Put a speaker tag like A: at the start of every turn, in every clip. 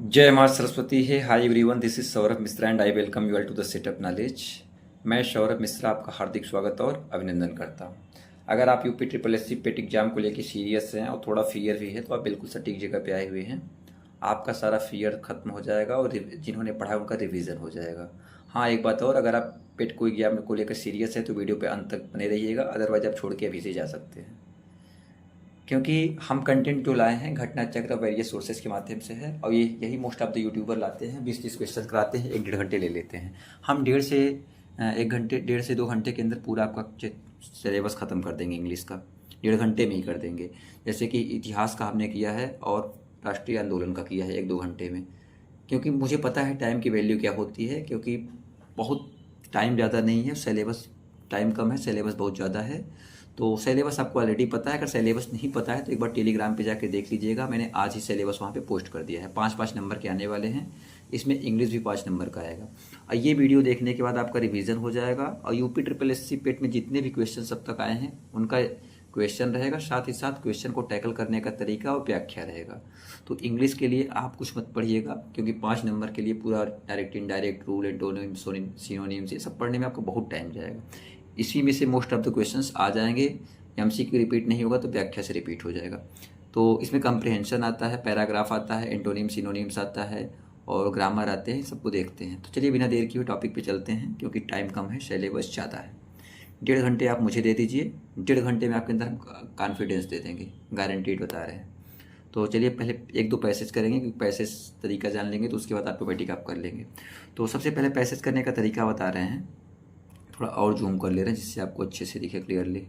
A: जय माँ सरस्वती है। Hi everyone, this is Saurabh Mishra and I welcome you all to the setup knowledge. मैं सौरभ मिश्रा आपका हार्दिक स्वागत और अभिनंदन करता हूँ। अगर आप UP triple S C PET exam को लेकर सीरियस हैं और थोड़ा फियर भी है तो आप बिल्कुल सटीक जगह पे आए हुए हैं। आपका सारा फियर खत्म हो जाएगा और जिन्होंने पढ़ा उनका रिवीजन हो जाएगा। हाँ, एक बात और, अगर आप पेट को एग्जाम को लेकर सीरियस है तो वीडियो पे अंत तक बने रहिएगा, अदरवाइज आप छोड़ के अभी से जा सकते हैं। क्योंकि हम कंटेंट जो लाए हैं घटना चक्र वेरियस सोर्सेज के माध्यम से है और ये यही मोस्ट ऑफ द यूट्यूबर लाते हैं। 20-30 क्वेश्चन कराते हैं, 1-1.5 घंटे ले लेते हैं। हम 1.5 से 2 घंटे के अंदर पूरा आपका सिलेबस ख़त्म कर देंगे। इंग्लिश का 1.5 घंटे में ही कर देंगे। जैसे कि इतिहास का हमने किया है और राष्ट्रीय आंदोलन का किया है 1-2 घंटे में। क्योंकि मुझे पता है टाइम की वैल्यू क्या होती है, क्योंकि बहुत टाइम ज़्यादा नहीं है, सिलेबस टाइम कम है, सिलेबस बहुत ज़्यादा है। तो सिलेबस आपको ऑलरेडी पता है। अगर सिलेबस नहीं पता है तो एक बार टेलीग्राम पे जाके देख लीजिएगा। मैंने आज ही सिलेबस वहाँ पे पोस्ट कर दिया है। 5-5 नंबर के आने वाले हैं। इसमें इंग्लिश भी 5 नंबर का आएगा। और ये वीडियो देखने के बाद आपका रिवीजन हो जाएगा और यूपी ट्रिपल एस सी पेट में जितने भी क्वेश्चन अब तक आए हैं उनका क्वेश्चन रहेगा, साथ ही साथ क्वेश्चन को टैकल करने का तरीका और व्याख्या रहेगा। तो इंग्लिश के लिए आप कुछ मत पढ़िएगा, क्योंकि 5 नंबर के लिए पूरा direct indirect rule antonym synonyms ये सब पढ़ने में आपको बहुत टाइम जाएगा। इसी में से मोस्ट ऑफ द क्वेश्चंस आ जाएंगे। एमसीक्यू रिपीट नहीं होगा तो व्याख्या से रिपीट हो जाएगा। तो इसमें कंप्रिहेंशन आता है, पैराग्राफ आता है, एंटोनिम सिनोनिम्स आता है और ग्रामर आते हैं। सबको देखते हैं। तो चलिए बिना देर किए टॉपिक पे चलते हैं, क्योंकि टाइम कम है, सिलेबस ज़्यादा है। 1.5 घंटे आप मुझे दे दीजिए, 1.5 घंटे में आपके अंदर हम कॉन्फिडेंस दे देंगे, गारंटीड बता रहे हैं। तो चलिए पहले 1-2 पैसेज करेंगे, क्योंकि पैसेज तरीका जान लेंगे तो उसके बाद ऑटोमेटिक आप कर लेंगे। तो सबसे पहले पैसेज करने का तरीका बता रहे हैं। थोड़ा और जूम कर ले रहे हैं जिससे आपको अच्छे से दिखे क्लियरली।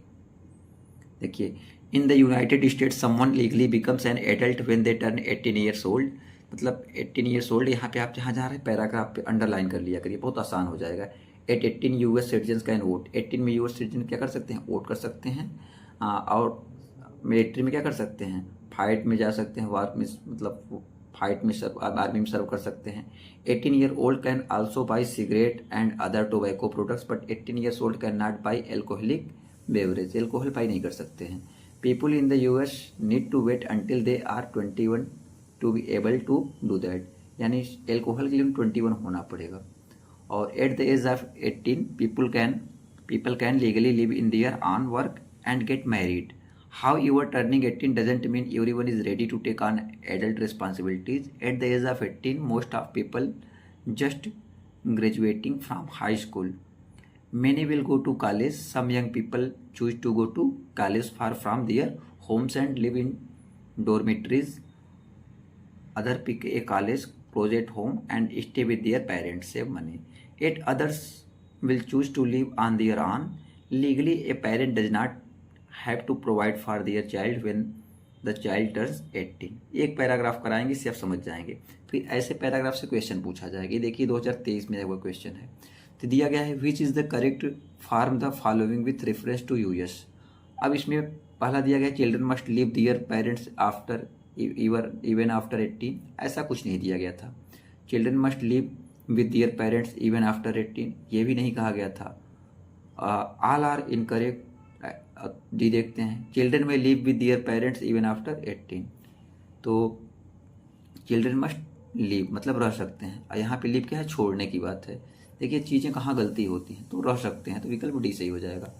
A: देखिए, in the United states someone legally becomes an adult when they turn 18 years old. मतलब 18 ईयर्स ओल्ड, यहाँ पे आप जहाँ जा रहे हैं पैराग्राफ पे अंडरलाइन कर लिया करिए, बहुत आसान हो जाएगा। At 18 US citizen can vote. 18 में यूएस सिटीजन क्या कर सकते हैं? वोट कर सकते हैं। और मिलिट्री में क्या कर सकते हैं? फाइट में जा सकते हैं, वार में, मतलब फाइट में सर्व, आर्मी में सर्व कर सकते हैं। 18 year old can also buy cigarette and other tobacco products, but 18 years old can not buy alcoholic beverage. Alcohol buy नहीं कर सकते हैं। People in the US need to wait until they are 21 to be able to do that. यानी alcohol के लिए 21 होना पड़ेगा। और at the age of 18 people can legally live in their on work and get married. However, turning 18 doesn't mean everyone is ready to take on adult responsibilities. At the age of 18, most of people just graduating from high school. Many will go to college. Some young people choose to go to college far from their homes and live in dormitories. Other pick a college close at home and stay with their parents, save money. Yet others will choose to live on their own. Legally, a parent does not have to provide for their child when the child turns 18। एक paragraph कराएंगे, इससे आप समझ जाएंगे। फिर ऐसे paragraph से question पूछा जाएगा। देखिए 2023 में वो क्वेश्चन है। तो दिया गया है which is the correct form the following with reference to US. अब इसमें पहला दिया गया children must live their parents after even after 18। ऐसा कुछ नहीं दिया गया था। Children must live with their parents even after 18 ये भी नहीं कहा गया था। All are incorrect. डी देखते हैं, चिल्ड्रन में live with their parents even after 18। तो चिल्ड्रन मस्ट लिव मतलब रह सकते हैं, और यहाँ पे लिव क्या है? छोड़ने की बात है। देखिए चीज़ें कहाँ गलती होती हैं, तो रह सकते हैं, तो विकल्प डी सही हो जाएगा।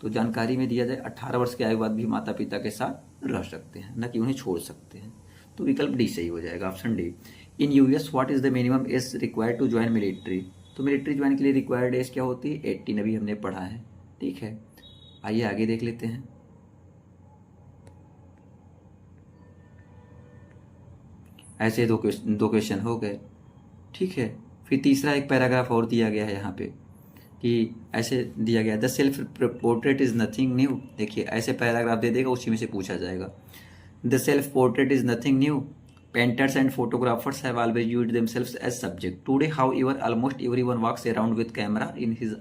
A: तो जानकारी में दिया जाए 18 वर्ष के आयु बाद भी माता पिता के साथ रह सकते हैं, न कि उन्हें छोड़ सकते हैं। तो विकल्प डी सही हो जाएगा, option D. In US what is the minimum age required to join military. तो मिलिट्री ज्वाइन के लिए रिक्वायर्ड एज क्या होती है? 18। अभी हमने पढ़ा है, ठीक है। आइए आगे देख लेते हैं। ऐसे दो क्वेश्चन हो गए, ठीक है। फिर तीसरा एक पैराग्राफ और दिया गया है यहाँ पे कि ऐसे दिया गया the self portrait is nothing new. देखिए ऐसे पैराग्राफ दे देगा, उसी में से पूछा जाएगा। The self portrait is nothing new. Painters and photographers have always used themselves as subject. Today however almost everyone walks around with camera in his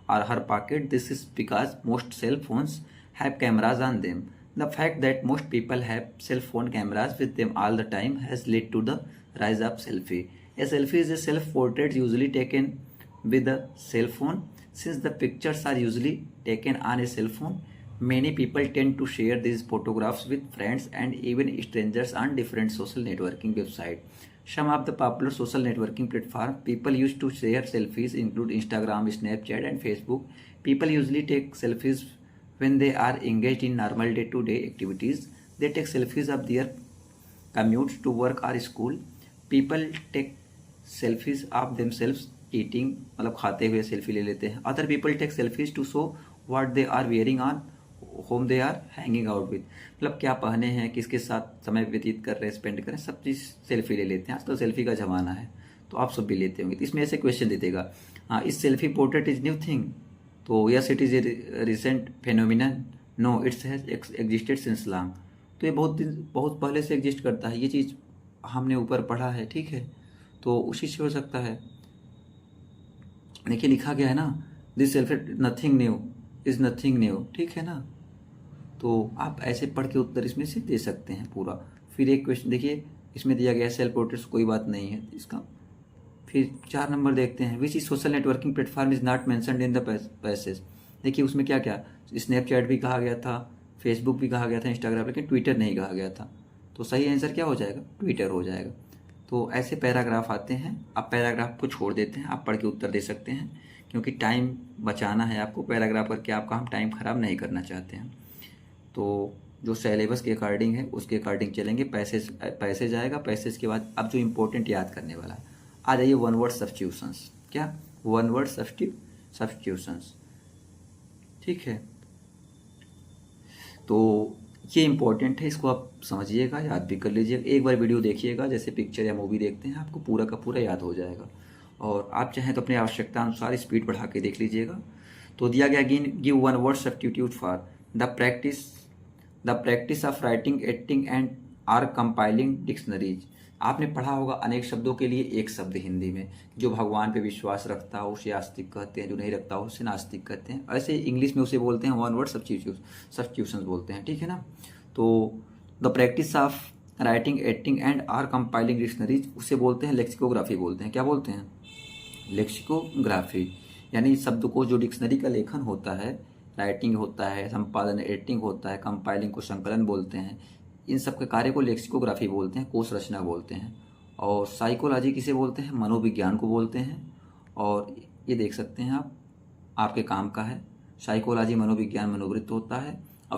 A: or her pocket. This is because most cell phones have cameras on them. The fact that most people have cell phone cameras with them all the time has led to the rise of selfie. A selfie is a self-portrait usually taken with a cell phone. Since the pictures are usually taken on a cell phone, Many people tend to share these photographs with friends and even strangers on different social networking websites. Some of the popular social networking platforms people use to share selfies include Instagram, Snapchat, and Facebook. People usually take selfies when they are engaged in normal day-to-day activities. They take selfies of their commutes to work or school. People take selfies of themselves eating, मतलब खाते हुए selfie ले लेते हैं. Other people take selfies to show what they are wearing on whom they are hanging out with. मतलब क्या पहने हैं, किसके साथ समय व्यतीत कर रहे हैं, स्पेंड कर रहे हैं, सब चीज़ सेल्फी ले लेते हैं. आजकल सेल्फी का ज़माना है, तो आप सब भी लेते होंगे. तो इसमें ऐसे क्वेश्चन दे देगा, हाँ इस selfie portrait is new thing, तो yes it is a recent phenomenon, no it's has existed since long. तो ये बहुत पहले से एग्जिस्ट करता है, ये चीज़ हमने ऊपर पढ़ा है, ठीक है. तो उसी से हो सकता है. देखिए लिखा गया है ना, this selfie nothing new is nothing new, ठीक है ना. तो आप ऐसे पढ़ के उत्तर इसमें से दे सकते हैं पूरा. फिर एक क्वेश्चन देखिए, इसमें दिया गया है सेल्फ पोर्ट्रेट्स, कोई बात नहीं है इसका. फिर 4 नंबर देखते हैं, which is social networking platform is not mentioned in the passage. देखिए उसमें क्या क्या, स्नैपचैट भी कहा गया था, फेसबुक भी कहा गया था, इंस्टाग्राम, लेकिन ट्विटर नहीं कहा गया था. तो सही आंसर क्या हो जाएगा, ट्विटर हो जाएगा. तो ऐसे पैराग्राफ आते हैं, आप पैराग्राफ को छोड़ देते हैं, आप पढ़ के उत्तर दे सकते हैं, क्योंकि टाइम बचाना है आपको. पैराग्राफ करके आपका हम टाइम ख़राब नहीं करना चाहते हैं. तो जो सिलेबस के अकॉर्डिंग है उसके अकॉर्डिंग चलेंगे. पैसेज आएगा, पैसेज के बाद अब जो इम्पोर्टेंट याद करने वाला है, आ जाइए वन वर्ड सब्स्टिट्यूशंस. क्या, वन वर्ड सब्स्टिट्यूशंस, ठीक है. तो ये इम्पोर्टेंट है, इसको आप समझिएगा, याद भी कर लीजिएगा. एक बार वीडियो देखिएगा, जैसे पिक्चर या मूवी देखते हैं, आपको पूरा का पूरा याद हो जाएगा. और आप चाहें तो अपनी आवश्यकता अनुसार स्पीड बढ़ा के देख लीजिएगा. तो दिया गया give one word substitute for the practice of writing, editing and or compiling dictionaries. आपने पढ़ा होगा अनेक शब्दों के लिए एक शब्द हिंदी में. जो भगवान पे विश्वास रखता हो उसे आस्तिक कहते हैं, जो नहीं रखता हो उसे नास्तिक कहते हैं. ऐसे इंग्लिश में उसे बोलते हैं वन वर्ड सब्स्टिट्यूशन बोलते हैं, ठीक है ना. तो the practice of writing, editing and or compiling dictionaries उसे बोलते हैं लेक्सिकोग्राफी बोलते हैं. क्या बोलते हैं, लेक्सिकोग्राफी. यानी शब्द को, जो डिक्शनरी का लेखन होता है, राइटिंग होता है, संपादन एडिटिंग होता है, कंपाइलिंग को संकलन बोलते हैं, इन सब के कार्य को लेक्सिकोग्राफी बोलते हैं, कोश रचना बोलते हैं. और साइकोलॉजी किसे बोलते हैं, मनोविज्ञान को बोलते हैं. और ये देख सकते हैं आप, आपके काम का है. साइकोलॉजी मनोविज्ञान, मनोवृत्त होता है. और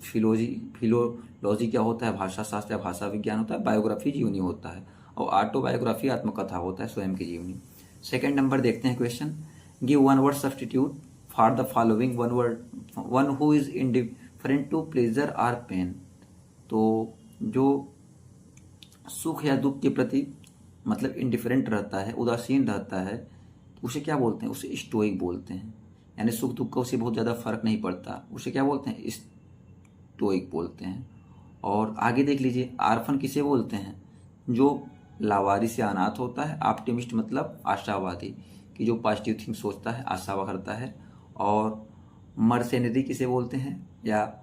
A: फिलोलॉजी क्या होता है, भाषा शास्त्र या भाषा विज्ञान होता है. बायोग्राफी जीवनी होता है. और ऑटोबायोग्राफी आत्मकथा होता है, स्वयं की जीवनी. सेकेंड नंबर देखते हैं question, give one word substitute for the following one who is indifferent to pleasure और पेन. तो जो सुख या दुख के प्रति मतलब इंडिफरेंट रहता है, उदासीन रहता है, उसे क्या बोलते हैं, उसे स्टोइक बोलते हैं. यानी सुख दुख का उसे बहुत ज़्यादा फर्क नहीं पड़ता, उसे क्या बोलते हैं, स्टोइक बोलते हैं. और आगे देख लीजिए, आर्फन किसे बोलते हैं, जो लावारिस या अनाथ होता है. ऑप्टिमिस्ट मतलब आशावादी, कि जो पॉजिटिव थिंग सोचता है, आशा करता है. और मर्सेनरी किसे बोलते हैं, या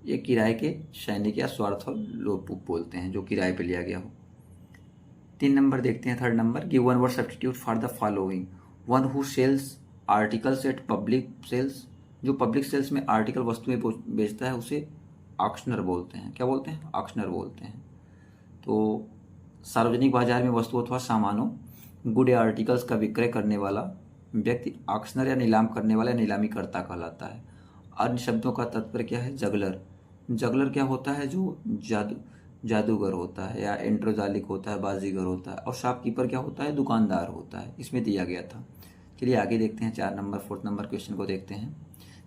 A: ये किराए के सैनिक या स्वार्थ लोग बोलते हैं, जो किराए पे लिया गया हो. 3 नंबर देखते हैं, third number, give one word substitute for the following one who sells articles at public sales. जो पब्लिक सेल्स में आर्टिकल वस्तुएं बेचता है उसे ऑक्शनर बोलते हैं. क्या बोलते हैं, ऑक्शनर बोलते हैं. तो सार्वजनिक बाजार में वस्तु अथवा सामानों, गुड या आर्टिकल्स का विक्रय करने वाला व्यक्ति ऑक्शनर या नीलाम करने वाला, नीलामी करता कहलाता है. अन्य शब्दों का तात्पर्य क्या है, जगलर. जगलर क्या होता है, जो जादूगर होता है या एंड्रोजालिक होता है, बाजीगर होता है. और शॉपकीपर क्या होता है, दुकानदार होता है. इसमें दिया गया था. चलिए आगे देखते हैं, 4 नंबर 4 नंबर क्वेश्चन को देखते हैं.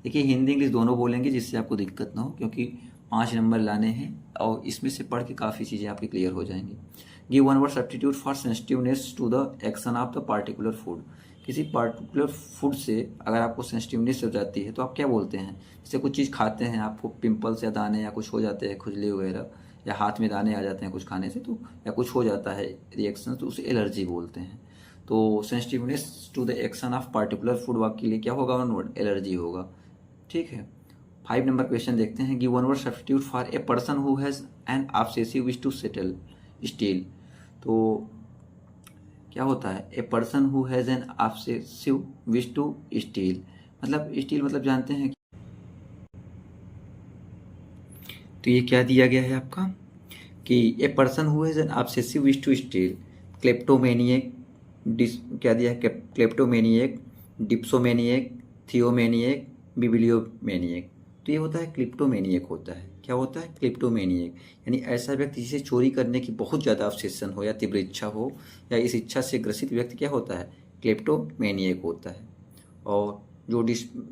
A: देखिए हिंदी इंग्लिश दोनों बोलेंगे, जिससे आपको दिक्कत ना हो, क्योंकि 5 नंबर लाने हैं और इसमें से पढ़ के काफ़ी चीज़ें आपकी क्लियर हो जाएंगी. Give one word substitute for sensitiveness to the action of the particular food. किसी पार्टिकुलर फूड से अगर आपको सेंसिटिवनेस हो जाती है तो आप क्या बोलते हैं. जैसे कुछ चीज़ खाते हैं, आपको पिंपल्स या दाने या कुछ हो जाते हैं, खुजली वगैरह, या हाथ में दाने आ जाते हैं कुछ खाने से, तो या कुछ हो जाता है रिएक्शन, तो उसे एलर्जी बोलते हैं. तो sensitiveness to the action of particular food वाक्य के लिए क्या होगा, वन वर्ड एलर्जी होगा, ठीक है. 5 नंबर क्वेश्चन देखते हैं, give one word substitute for a person who has an obsessive wish to steal. तो क्या होता है, a person who has an obsessive wish to steal. मतलब स्टील मतलब जानते हैं तो ये क्या दिया गया है आपका कि a person who has an obsessive wish to steal, kleptomaniac, क्या दिया है, क्लेप्टोमेनियक, डिप्सोमेनियक, थियोमेनियक, बिबिलियोमेनियक। तो ये होता है क्लिप्टोमेनियक होता है। क्या होता है? क्लिप्टोमेनियक, यानी ऐसा व्यक्ति जिसे चोरी करने की बहुत ज़्यादा ऑब्सेशन हो या तीव्र इच्छा हो, या इस इच्छा से ग्रसित व्यक्ति क्या होता है? क्लिप्टोमेनियक होता है। और जो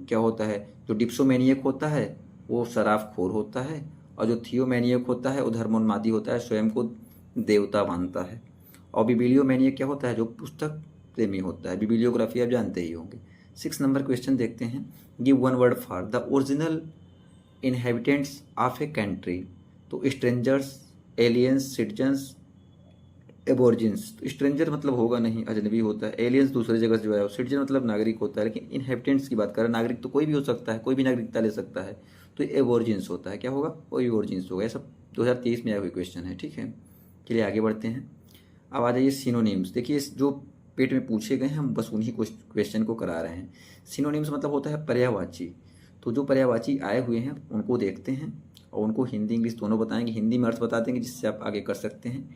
A: क्या होता है, जो डिप्सोमेनियक होता है वो शराबखोर होता है, और जो थियोमेनियक होता है वो धर्मोन्मादी होता है, स्वयं को देवता मानता है। और बिबिलियोमेनियक क्या होता है? जो पुस्तक प्रेमी होता है। बिबिलियोग्राफी आप जानते ही होंगे। 6 नंबर क्वेश्चन देखते हैं। Give one word for the original inhabitants of a country. तो स्ट्रेंजर्स, एलियंस, सिटीजन्स, एबोर्जिन्स। तो स्ट्रेंजर मतलब होगा नहीं, अजनबी होता है। एलियंस दूसरी जगह से जो है। सिटीजन मतलब नागरिक होता है, लेकिन इनहेबिटेंट्स की बात करें, नागरिक तो कोई भी हो सकता है, कोई भी नागरिकता ले सकता है। तो एबोर्जिन्स होता है। क्या होगा? वो एबोर्जिन्स होगा। ये सब 2023 में आए हुए क्वेश्चन है, ठीक है। चलिए आगे बढ़ते हैं। अब आ जाइए सिनोनिम्स। देखिए जो पेट में पूछे गए हैं हम बस उन्हीं क्वेश्चन को करा रहे हैं। सिनोनिम्स मतलब होता है पर्यायवाची। तो जो पर्यायवाची आए हुए हैं उनको देखते हैं और उनको हिंदी इंग्लिश दोनों बताएंगे। हिंदी में अर्थ बता देंगे जिससे आप आगे कर सकते हैं।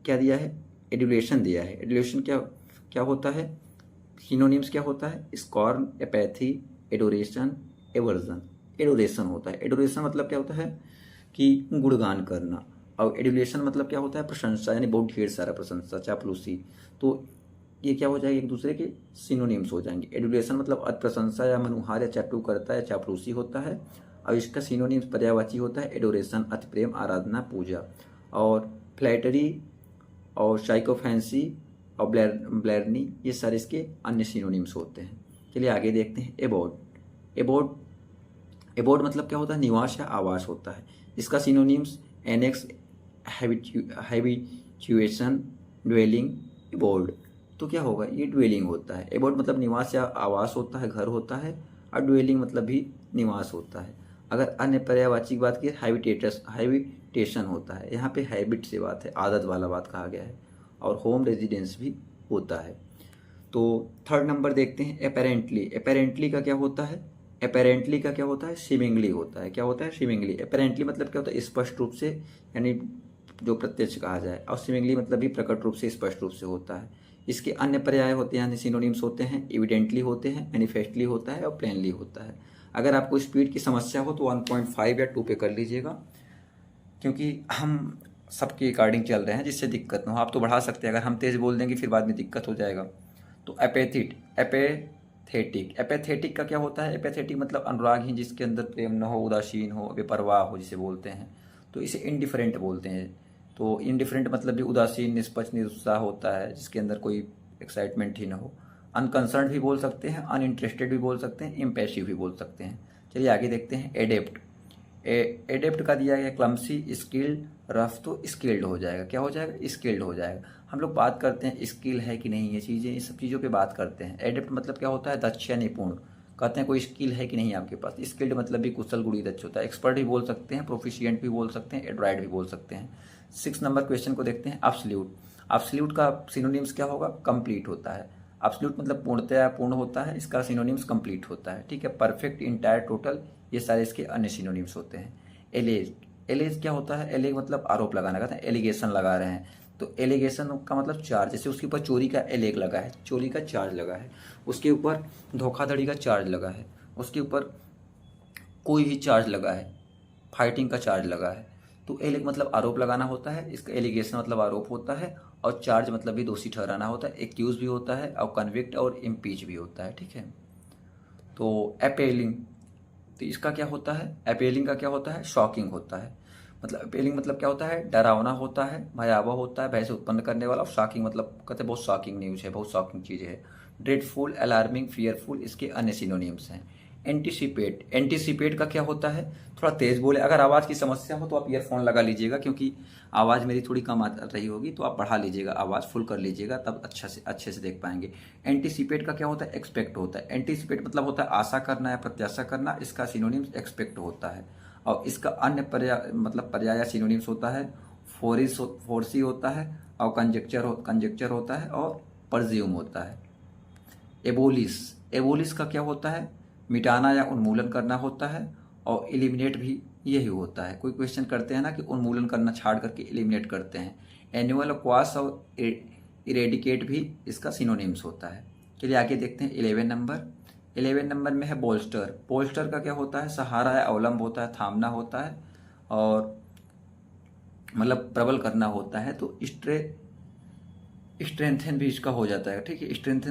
A: क्या दिया है? एडुलेशन दिया है। एडुलेशन क्या क्या होता है? सिनोनिम्स क्या होता है? Scorn, apathy, adoration, aversion. Adoration होता है। एडोरेशन मतलब क्या होता है कि गुणगान करना, और एडुलेशन मतलब क्या होता है? प्रशंसा, यानी बहुत ढेर सारा प्रशंसा, चापलूसी। तो ये क्या हो जाएगा? एक दूसरे के सिनोनिम्स हो जाएंगे। एडुलेशन मतलब अति प्रशंसा या मनुहार या चाटुकर्ता या चापलूसी होता है, और इसका सिनोनिम्स पर्यायवाची होता है एडोरेशन, अति प्रेम, आराधना, पूजा। और फ्लैटरी और साइकोफैंसी और ब्लैरनी, ये सारे इसके अन्य सिनोनिम्स होते हैं। चलिए आगे देखते हैं। एबोर्ड। एबोर्ड मतलब क्या होता है? निवास या आवास होता है। इसका synonyms annex, habituation, dwelling, abode. तो क्या होगा? ये ड्वेलिंग होता है। एबोर्ड मतलब निवास या आवास होता है, घर होता है, और ड्वेलिंग मतलब भी निवास होता है। अगर अन्य पर्यायवाची की बात की, हैबिटेशन होता है। यहाँ पे हैबिट से बात है, आदत वाला बात कहा गया है। और होम रेजिडेंस भी होता है। तो 3rd नंबर देखते हैं। अपेरेंटली। अपेरेंटली का क्या होता है? अपेरेंटली का क्या होता है? सीमिंगली होता है। क्या होता है? सीमिंगली। अपेरेंटली मतलब क्या होता है? स्पष्ट रूप से, यानी जो प्रत्यक्ष कहा जाए। और सीमिंगली मतलब भी प्रकट रूप से, स्पष्ट रूप से होता है। इसके अन्य पर्याय होते हैं, यानी सिनोनिम्स होते हैं। एविडेंटली होते हैं, मैनिफेस्टली होता है, और प्लेनली होता है। अगर आपको स्पीड की समस्या हो तो 1.5 या 2 पे कर लीजिएगा, क्योंकि हम सबके अकॉर्डिंग चल रहे हैं, जिससे दिक्कत ना हो। आप तो बढ़ा सकते हैं, अगर हम तेज़ बोल देंगे फिर बाद में दिक्कत हो जाएगा। तो एपेथेटिक। एपेथेटिक का क्या होता है? एपेथेटिक मतलब अनुरागहीन, जिसके अंदर प्रेम न हो, उदासीन हो, बेपरवाह हो, जिसे बोलते हैं। तो इसे इनडिफरेंट बोलते हैं। तो इनडिफरेंट मतलब भी उदासीन, निष्पक्ष, निरुत्साह होता है, जिसके अंदर कोई एक्साइटमेंट ही ना हो। अनकंसर्न्ड भी बोल सकते हैं, अनइंटरेस्टेड भी बोल सकते हैं, इम्पैसिव भी बोल सकते हैं। चलिए आगे देखते हैं। एडेप्ट। एडेप्ट का दिया गया क्लमसी, स्किल्ड, रफ। तो स्किल्ड हो जाएगा। क्या हो जाएगा? स्किल्ड हो जाएगा। हम लोग बात करते हैं स्किल है कि नहीं, ये चीज़ें, ये सब चीज़ों पे बात करते हैं। एडेप्ट मतलब क्या होता है? दक्ष या निपुण। कहते हैं कोई स्किल है कि नहीं आपके पास। स्किल्ड मतलब भी कुशल, गुणी, दक्ष होता है। एक्सपर्ट भी बोल सकते हैं, प्रोफिशिएंट भी बोल सकते हैं, एड्राइड भी बोल सकते हैं। 6 नंबर क्वेश्चन को देखते हैं। एब्सोल्यूट। एब्सोल्यूट का सिनोनिम्स क्या होगा? कंप्लीट होता है। एब्सोल्यूट मतलब पूर्णतया पूर्ण होता है। इसका सिनोनिम्स कंप्लीट होता है, ठीक है। परफेक्ट, इंटायर, टोटल, ये सारे इसके अन्य सिनोनिम्स होते हैं। एलेज। एलेज क्या होता है? एलेज मतलब आरोप लगाना, कहते हैं एलिगेशन लगा रहे हैं। तो एलिगेशन का मतलब चार्ज, जैसे उसके ऊपर चोरी का एलेग लगा है, चोरी का चार्ज लगा है। उसके ऊपर धोखाधड़ी का चार्ज लगा है। उसके ऊपर कोई भी चार्ज लगा है, फाइटिंग का चार्ज लगा है। तो एलेग मतलब आरोप लगाना होता है। इसका एलिगेशन मतलब आरोप होता है, और चार्ज मतलब भी दोषी ठहराना होता है। एक्यूज भी होता है, और कन्विक्ट और इम्पीच भी होता है, ठीक है। तो अपेलिंग, तो इसका क्या होता है? अपेलिंग का क्या होता है? शॉकिंग होता है। मतलब अपेलिंग मतलब क्या होता है? डरावना होता है, भयावह होता है, भय से उत्पन्न करने वाला। और शॉकिंग मतलब कहते हैं बहुत शॉकिंग न्यूज़ है, बहुत शॉकिंग चीज़ है। ड्रेडफुल, अलार्मिंग, फियरफुल, इसके अन्य सिनोनिम्स हैं। एंटीसिपेट। एंटीसिपेट का क्या होता है? थोड़ा तेज बोले। अगर आवाज़ की समस्या हो तो आप ईयरफोन लगा लीजिएगा, क्योंकि आवाज़ मेरी थोड़ी कम आ रही होगी, तो आप बढ़ा लीजिएगा, आवाज़ फुल कर लीजिएगा, तब अच्छे से देख पाएंगे। एंटीसिपेट का क्या होता है? एक्सपेक्ट होता है। एंटीसिपेट मतलब होता है आशा करना या प्रत्याशा करना। इसका सिनोनिम्स एक्सपेक्ट होता है। और इसका अन्य पर्याय या सिनोनिम्स होता है फोर्सी होता है, और कंजेक्चर होता है, और परज्यूम होता है। एबोलिश। एबोलिश का क्या होता है? मिटाना या उन्मूलन करना होता है। और एलिमिनेट भी यही होता है। कोई क्वेश्चन करते हैं ना कि उन्मूलन करना छाड़ करके एलिमिनेट करते हैं। एनुअल, क्वास और इरेडिकेट भी इसका सिनोनिम्स होता है। चलिए आगे देखते हैं 11 नंबर। 11 नंबर में है बोल्स्टर। बोल्स्टर का क्या होता है? सहारा है, अवलंब होता है, थामना होता है और मतलब प्रबल करना होता है। तो स्ट्रेंथन भी इसका हो जाता है, ठीक है। स्ट्रेंथ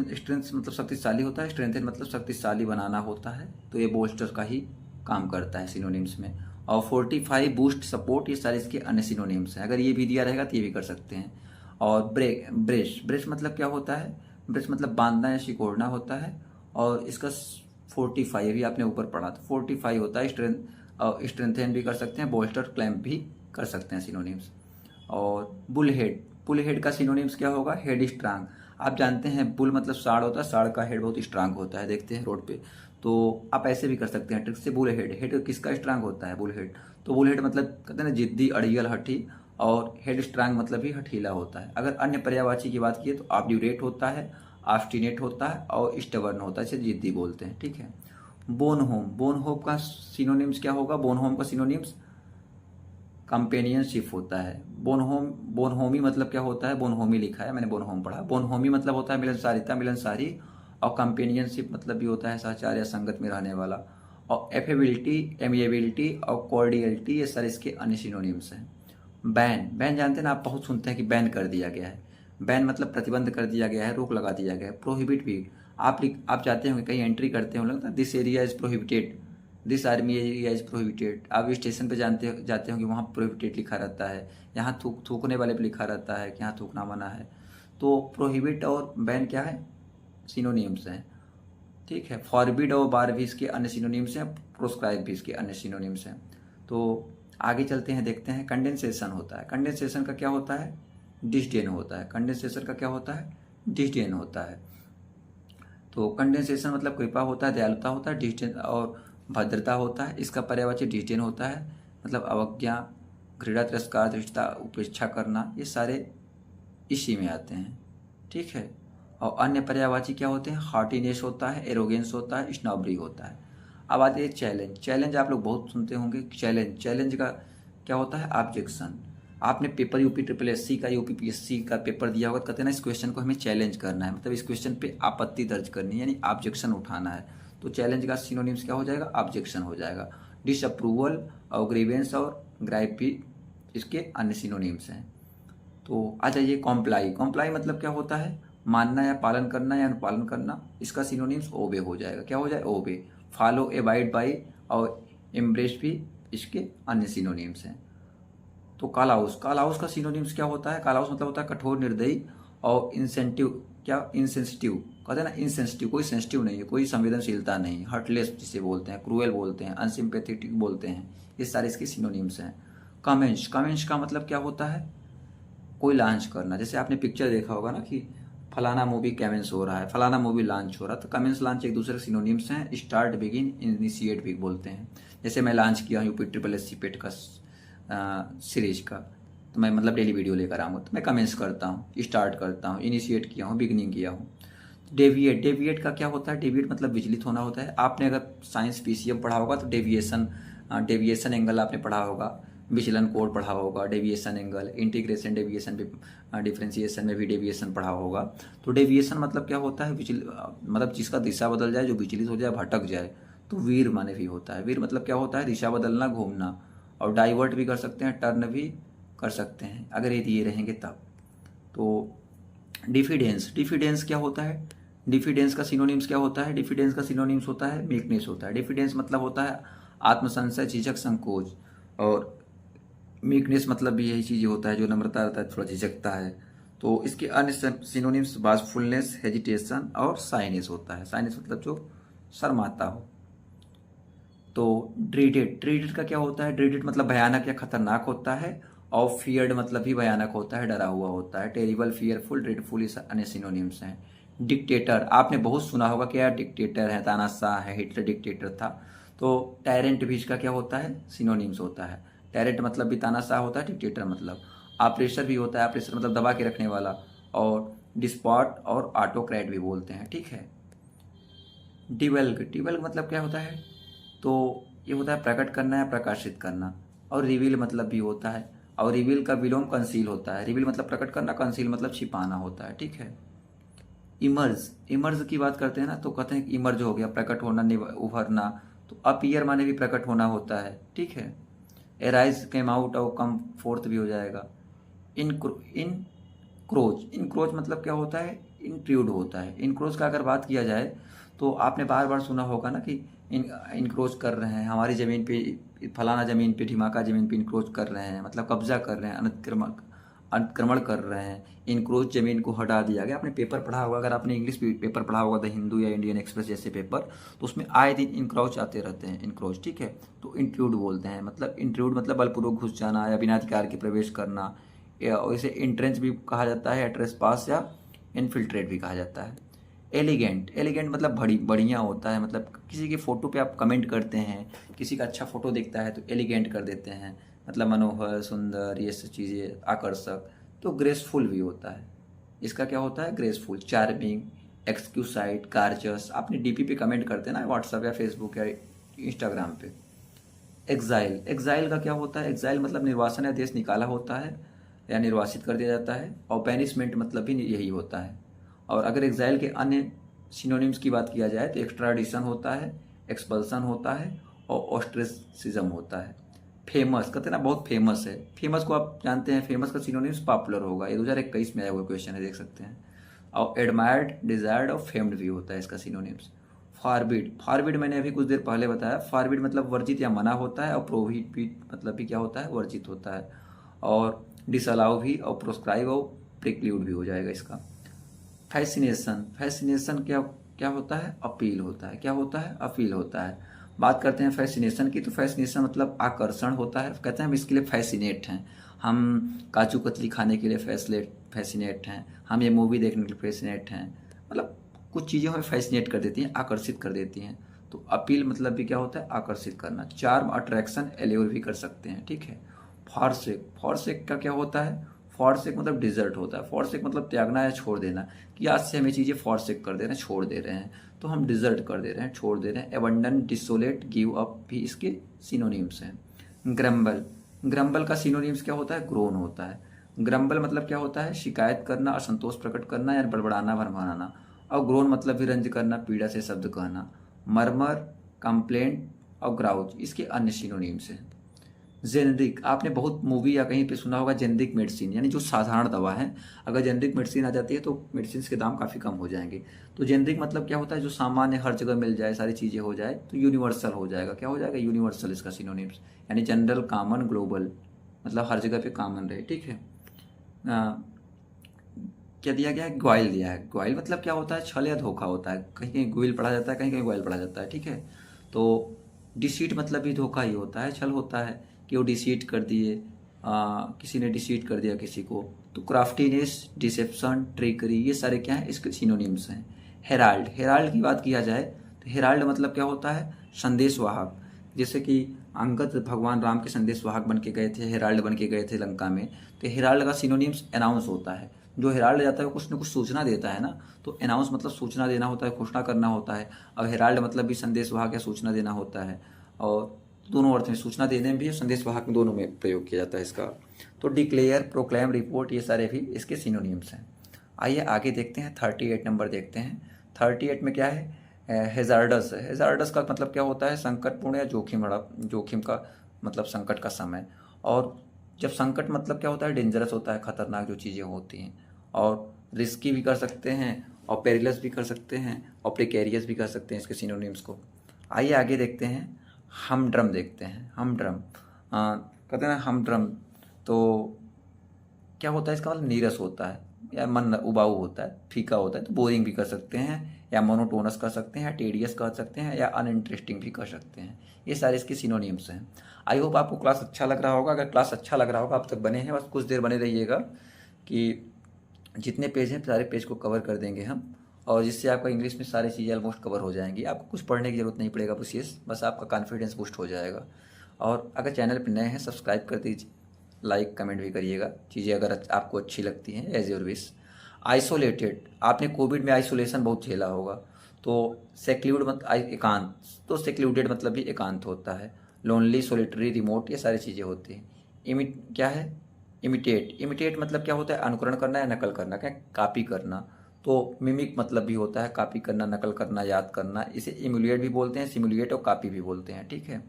A: मतलब शक्तिशाली होता है, स्ट्रेंथन मतलब शक्तिशाली बनाना होता है। तो ये बोल्स्टर का ही काम करता है सिनोनिम्स में। और 45 बूस्ट, सपोर्ट, ये सारे इसके अन्य सिनोनिम्स हैं। अगर ये भी दिया रहेगा तो ये भी कर सकते हैं। और ब्रेश, ब्रेश मतलब क्या होता है? ब्रेश मतलब बांधना या सिकोड़ना होता है। और इसका 45 भी आपने ऊपर पढ़ा, तो 45 होता है। स्ट्रेंथन भी कर सकते हैं, बोल्स्टर, क्लैम्प भी कर सकते हैं सिनोनिम्स। और बुल हेड, बुल हेड का सिनोनिम्स क्या होगा? Head strong. आप जानते हैं बुल मतलब सांड होता है, सांड का हेड बहुत स्ट्रांग होता है, देखते हैं रोड पे। तो आप ऐसे भी कर सकते हैं ट्रिक से। बुल हेड, हेड किसका स्ट्रांग होता है? Bull head. तो बुल हेड मतलब कहते हैं ना जिद्दी, अड़ियल, हठी। और हेड स्ट्रांग मतलब भी हठीला होता है। अगर अन्य पर्यायवाची की बात की तो ऑब्ड्यूरेट होता है, ऑब्स्टिनेट होता है और स्टबर्न होता है, इसे जिद्दी बोलते हैं, ठीक है। बोन होम, बोन होम का सिनोनिम्स क्या होगा? बोन होम का सिनोनिम्स कंपेनियनशिप होता है। बोनहोमी मतलब क्या होता है? बोनहोमी लिखा है, मैंने बोनहोम पढ़ा। बोनहोमी मतलब होता है मिलनसारिता, मिलनसारी। और कंपेनियनशिप मतलब भी होता है सहचार या संगत में रहने वाला। और एफेबिलिटी, एमिएबिलिटी और कॉर्डियलिटी, ये सारे इसके अन्य सिनोनिम्स हैं। बैन, बैन जानते हैं ना आप, बहुत सुनते हैं कि बैन कर दिया गया है। बैन मतलब प्रतिबंध कर दिया गया है, रोक लगा दिया गया है। प्रोहिबिट भी आप जाते होंगे कहीं एंट्री करते होंगे, this area is prohibited, this army area is prohibited. आप स्टेशन पे जाते होंगे, वहाँ प्रोहिबिटेड लिखा रहता है। यहाँ थूकने वाले पे लिखा रहता है कि यहाँ थूकना मना है। तो प्रोहिबिट और बैन क्या है? सिनोनिम्स हैं, ठीक है। फॉरबिड और बार भी इसके अन्य सिनोनिम्स हैं, प्रोस्क्राइब भी इसके अन्य सिनोनिम्स हैं। तो आगे चलते हैं, देखते हैं। कंडेंसेशन होता है, कंडेंसेशन का क्या होता है? डिसडेन होता है। कंडेंसेशन का क्या होता है? डिसडेन होता है। तो कंडेंसेशन मतलब कृपा होता है, दयालुता होता है। डिसडेन और भद्रता होता है। इसका पर्यायवाची डिसडेन होता है, मतलब अवज्ञा, घृणा, तिरस्कार, धृष्टता, उपेक्षा करना, ये सारे इसी में आते हैं, ठीक है। और अन्य पर्यायवाची क्या होते हैं? हॉटीनेस होता है, एरोगेंस होता है, स्नॉबरी होता है। अब आते हैं चैलेंज। चैलेंज आप लोग बहुत सुनते होंगे। चैलेंज, चैलेंज का क्या होता है? ऑब्जेक्शन। आपने paper UP triple S C का, यूपीपीएससी का पेपर दिया होगा, तो कहते हैं ना इस क्वेश्चन को हमें चैलेंज करना है, मतलब इस क्वेश्चन पे आपत्ति दर्ज करनी है, यानी ऑब्जेक्शन उठाना है। तो चैलेंज का सिनोनिम्स क्या हो जाएगा? ऑब्जेक्शन हो जाएगा। डिसअप्रूवल और ग्रीवेंस और ग्राइप भी इसके अन्य सिनोनिम्स हैं। तो आ जाइए कॉम्प्लाई। कॉम्प्लाई मतलब क्या होता है? मानना या पालन करना या अनुपालन करना। इसका सिनोनिम्स ओबे हो जाएगा। क्या हो जाए? ओबे। फॉलो, एबाइड बाई और एम्ब्रेस भी इसके अन्य सिनोनिम्स हैं। तो कालाउस, कालाउस का सिनोनिम्स क्या होता है? कालाउस मतलब होता है कठोर, निर्दयी और इंसेंटिव। क्या? इंसेंसिटिव, कहते हैं ना इंसेंसिटिव, कोई सेंसिटिव नहीं है, कोई संवेदनशीलता नहीं। हर्टलेस जिसे बोलते हैं, क्रूएल बोलते हैं, अनसिम्पैथेटिक बोलते हैं, ये सारे इसके सिनोनिम्स हैं। कमेंस, कमेंस का मतलब क्या होता है? कोई लॉन्च करना। जैसे आपने पिक्चर देखा होगा ना कि फलाना मूवी कमेंस हो रहा है, फलाना मूवी लॉन्च हो रहा है, तो कमेंस, लॉन्च एक दूसरे के सिनोनिम्स हैं। स्टार्ट, बिगिन, इनिशिएट भी बोलते हैं। जैसे मैं लॉन्च किया हूँ यूपी ट्रिपल एस सी पेट का सीरीज का, तो मैं मतलब डेली वीडियो लेकर आऊँगा, तो मैं कमेंस करता हूँ, स्टार्ट करता हूँ, इनिशिएट किया हूँ, बिगिनिंग किया हूँ। डेविएट, डेविएट का क्या होता है? डेविएट मतलब विचलित होना होता है। आपने अगर साइंस पीसीएम पढ़ा होगा तो डेविएशन, डेविएशन एंगल आपने पढ़ा होगा, विचलन कोण पढ़ा होगा, deviation angle, integration, deviation, differentiation में भी डेविएशन पढ़ा होगा। तो डेविएशन मतलब क्या होता है? मतलब जिसका दिशा बदल जाए, जो विचलित हो जाए, भटक जाए। तो वीर माने भी होता है। वीर मतलब क्या होता है? दिशा बदलना, घूमना। और डाइवर्ट भी कर सकते हैं, टर्न भी कर सकते हैं, अगर ये दिए रहेंगे तब। तो डिफिडेंस, डिफिडेंस क्या होता है? डिफिडेंस का सिनोनिम्स क्या होता है? डिफिडेंस का सिनोनिम्स होता है मीकनेस होता है। डिफिडेंस मतलब होता है आत्मसंशय, झिझक, संकोच। और मीकनेस मतलब भी यही चीज़ होता है, जो नम्रता रहता है, थोड़ा झिझकता है। तो इसके अन्य सिनोनिम्स बाशफुलनेस, हेजिटेशन और साइनेस होता है। साइनेस मतलब जो शर्माता हो। तो ड्रीडेड, ड्रीडेड का क्या होता है? ड्रीडेड मतलब भयानक या खतरनाक होता है। और फियर्ड मतलब भी भयानक होता है, डरा हुआ होता है। टेरिबल, फियरफुल, ड्रेडफुल, इस अन्य सिनोनिम्स हैं। डिक्टेटर, आपने बहुत सुना होगा कि यार डिक्टेटर है, तानाशाह है, हिटलर डिक्टेटर था। तो टायरेंट भी इसका क्या होता है? सिनोनिम्स होता है। टायरेंट मतलब भी तानाशाह होता है, डिक्टेटर मतलब। ऑपरेशर भी होता है, ऑपरेशर मतलब दबा के रखने वाला। और डिस्पॉट और ऑटोक्रेट भी बोलते हैं, ठीक है। डिवेल्ग, डिवेल्ग मतलब क्या होता है? तो ये होता है प्रकट करना या प्रकाशित करना। और रिवील मतलब भी होता है, और रिवील का विलोम कंसील होता है। रिवील मतलब प्रकट करना, कंसील मतलब छिपाना होता है, ठीक है। इमर्ज, इमर्ज की बात करते हैं ना, तो कहते हैं कि इमर्ज हो गया, प्रकट होना, उभरना। तो अपीयर माने भी प्रकट होना होता है, ठीक है। एराइज, केम आउट और कम फोर्थ भी हो जाएगा। इन क्रोच, इनक्रोच मतलब क्या होता है, इंट्रूड होता है। इनक्रोच का अगर बात किया जाए तो आपने बार बार सुना होगा ना कि इनक्रोच कर रहे हैं हमारी ज़मीन पे, फलाना ज़मीन पे, ढिमाका ज़मीन पे इनक्रोच कर रहे हैं, मतलब कब्जा कर रहे हैं, अतिक्रमण कर रहे हैं। इनक्रोच ज़मीन को हटा दिया गया। आपने पेपर पढ़ा होगा, अगर आपने इंग्लिश पेपर पढ़ा होगा, द हिंदू या इंडियन एक्सप्रेस जैसे पेपर, तो उसमें आए दिन इनक्रोच आते रहते हैं, इनक्रोच, ठीक है। तो इंट्रूड बोलते हैं, मतलब इंट्रूड मतलब बलपूर्वक घुस जाना या बिना अधिकार के प्रवेश करना, या इसे इंट्रेंच भी कहा जाता है, ट्रेस पास या इनफिल्ट्रेट भी कहा जाता है। एलिगेंट, एलिगेंट मतलब बढ़िया होता है, मतलब किसी की फ़ोटो पे आप कमेंट करते हैं, किसी का अच्छा फ़ोटो दिखता है तो एलिगेंट कर देते हैं, मतलब मनोहर, सुंदर, ये सब चीज़ें, आकर्षक। तो ग्रेसफुल भी होता है, इसका क्या होता है, ग्रेसफुल, चार्मिंग, एक्सक्यूसाइड, गार्जस। आपने डीपी पे कमेंट करते हैं ना व्हाट्सअप या फेसबुक या इंस्टाग्राम पे। एग्जाइल, एग्जाइल का क्या होता है, एग्जाइल मतलब निर्वासन या देश निकाला होता है या निर्वासित कर दिया जाता है। और बैनिशमेंट मतलब भी यही होता है। और अगर एग्जाइल के अन्य सिनोनिम्स की बात किया जाए तो एक्स्ट्राडिशन होता है, एक्सपल्सन होता है और ऑस्ट्रेसिज्म होता है। फेमस, कहते हैं ना बहुत फेमस है, फेमस को आप जानते हैं, फेमस का सिनोनिम्स पॉपुलर होगा, ये 2021 में आया हुआ क्वेश्चन है, देख सकते हैं। और एडमायर्ड, डिजायर्ड और फेम्ड भी होता है इसका सिनोनिम्स। फॉरबिड, फॉरबिड मैंने अभी कुछ देर पहले बताया, फॉरबिड मतलब वर्जित या मना होता है, और प्रोहिबिट मतलब भी क्या होता है, वर्जित होता है। और डिसअलाउ भी, और प्रोस्क्राइब और प्रिक्ल्यूड भी हो जाएगा इसका। फैसिनेशन, फैसिनेशन क्या क्या होता है, अपील होता है, क्या होता है, अपील होता है। बात करते हैं फैसिनेशन की, तो फैसिनेशन मतलब आकर्षण होता है। कहते हैं हम इसके लिए फैसिनेट हैं, हम काजू कतली खाने के लिए फैसिनेट हैं, हम ये मूवी देखने के लिए फैसिनेट हैं, मतलब कुछ चीज़ें हमें फैसिनेट कर देती हैं, आकर्षित कर देती हैं। तो अपील मतलब भी क्या होता है, आकर्षित करना। चार्म, अट्रैक्शन, एल्योर भी कर सकते हैं, ठीक है। फॉरसेक, फॉरसेक का क्या होता है, फॉरसेक मतलब डिजर्ट होता है। फॉरसेक मतलब त्यागना या छोड़ देना, कि आज से हमें चीज़ें फॉरसेक कर दे रहे हैं, छोड़ दे रहे हैं, तो हम डिजर्ट कर दे रहे हैं, छोड़ दे रहे हैं। एबंडन, डिसोलेट, गिव अप भी इसके सिनोनिम्स हैं। ग्रम्बल, ग्रम्बल का सिनोनिम्स क्या होता है, ग्रोन होता है। ग्रम्बल मतलब क्या होता है, शिकायत करना, असंतोष प्रकट करना या बड़बड़ाना, भरमाना। और ग्रोन मतलब विरंज करना, पीड़ा से शब्द कहना। मरमर, कंप्लेंट और ग्राउज इसके अन्य सिनोनिम्स हैं। जेनरिक, आपने बहुत मूवी या कहीं पे सुना होगा जेनरिक मेडिसिन, यानी जो साधारण दवा है। अगर जेनरिक मेडिसिन आ जाती है तो मेडिसिन के दाम काफ़ी कम हो जाएंगे। तो जेनरिक मतलब क्या होता है, जो सामान्य हर जगह मिल जाए, सारी चीज़ें हो जाए, तो यूनिवर्सल हो जाएगा। क्या हो जाएगा, यूनिवर्सल इसका सिनोनिम्स, यानी जनरल, कॉमन, ग्लोबल, मतलब हर जगह पे कॉमन रहे, ठीक है। क्या दिया गया है, ग्वाइल दिया है। ग्वाइल मतलब क्या होता है, छल या धोखा होता है, कहीं कहीं ग्वाइल पढ़ा जाता है, कहीं कहीं ग्वाइल पढ़ा जाता है, ठीक है। तो डिसीट मतलब भी धोखा ही होता है, छल होता है, कि वो डिसीट कर दिए, किसी ने डिसीट कर दिया किसी को। तो क्राफ्टीनेस, डिसेप्शन, ट्रिकरी, ये सारे क्या हैं, इसके सिनोनिम्स हैं। हेराल्ड, हेराल्ड की बात किया जाए तो हेराल्ड मतलब क्या होता है, संदेशवाहक। जैसे कि अंगद भगवान राम के संदेशवाहक बन के गए थे, हेराल्ड बन के गए थे लंका में। तो हेराल्ड का सिनोनिम्स अनाउंस होता है। जो हेराल्ड जाता है वो कुछ न कुछ सूचना देता है ना, तो अनाउंस मतलब सूचना देना होता है, घोषणा करना होता है। अब हेराल्ड मतलब भी संदेशवाहक या सूचना देना होता है, और दोनों अर्थ में, सूचना देने में भी और संदेशवाहक में, दोनों में प्रयोग किया जाता है इसका। तो डिक्लेयर, प्रोक्लेम, रिपोर्ट, ये सारे भी इसके सिनोनिम्स हैं। आइए आगे देखते हैं, 38 नंबर देखते हैं। 38 में क्या है, हेजार्डस है। हेजार्डस का मतलब क्या होता है, संकटपूर्ण या जोखिम का मतलब संकट का समय। और जब संकट मतलब क्या होता है, डेंजरस होता है, खतरनाक जो चीज़ें होती हैं। और रिस्की भी कर सकते हैं, और पेरिलस भी कर सकते हैं, और प्रिकेरियस भी कर सकते हैं इसके सिनोनिम्स को। आइए आगे देखते हैं, हम ड्रम देखते हैं। हम ड्रम, कहते हैं ना हम ड्रम, तो क्या होता है, इसका मतलब नीरस होता है, या मन उबाऊ होता है, फीका होता है। तो बोरिंग भी कर सकते हैं, या मोनोटोनस कर सकते हैं, या टेडियस कर सकते हैं, या अनइंटरेस्टिंग भी कर सकते हैं। ये सारे इसके सिनोनिम्स हैं। आई होप आपको क्लास अच्छा लग रहा होगा। अगर क्लास अच्छा लग रहा होगा, आप तक बने हैं, बस कुछ देर बने रहिएगा, कि जितने पेज हैं सारे पेज को कवर कर देंगे हम, और जिससे आपका इंग्लिश में सारी चीज़ें ऑलमोस्ट कवर हो जाएंगी। आपको कुछ पढ़ने की ज़रूरत नहीं पड़ेगा, बस आपका कॉन्फिडेंस बूस्ट हो जाएगा। और अगर चैनल पर नए हैं, सब्सक्राइब कर दीजिए, लाइक कमेंट भी करिएगा, चीज़ें अगर आपको अच्छी लगती हैं, एज योर विश। आइसोलेटेड, आपने कोविड में आइसोलेशन बहुत झेला होगा, तो सेक्लूड मतलब एकांत, तो सेक्लूडेड मतलब भी एकांत होता है। लोनली, सोलिटरी, रिमोट, ये सारी चीज़ें होती हैं। क्या है? इमिटेट, इमिटेट मतलब क्या होता है? अनुकरण करना या नकल करना, क्या कॉपी करना। तो मिमिक मतलब भी होता है कॉपी करना, नकल करना, याद करना। इसे इमुलेट भी बोलते हैं, सिमुलेट और कॉपी भी बोलते हैं, ठीक है।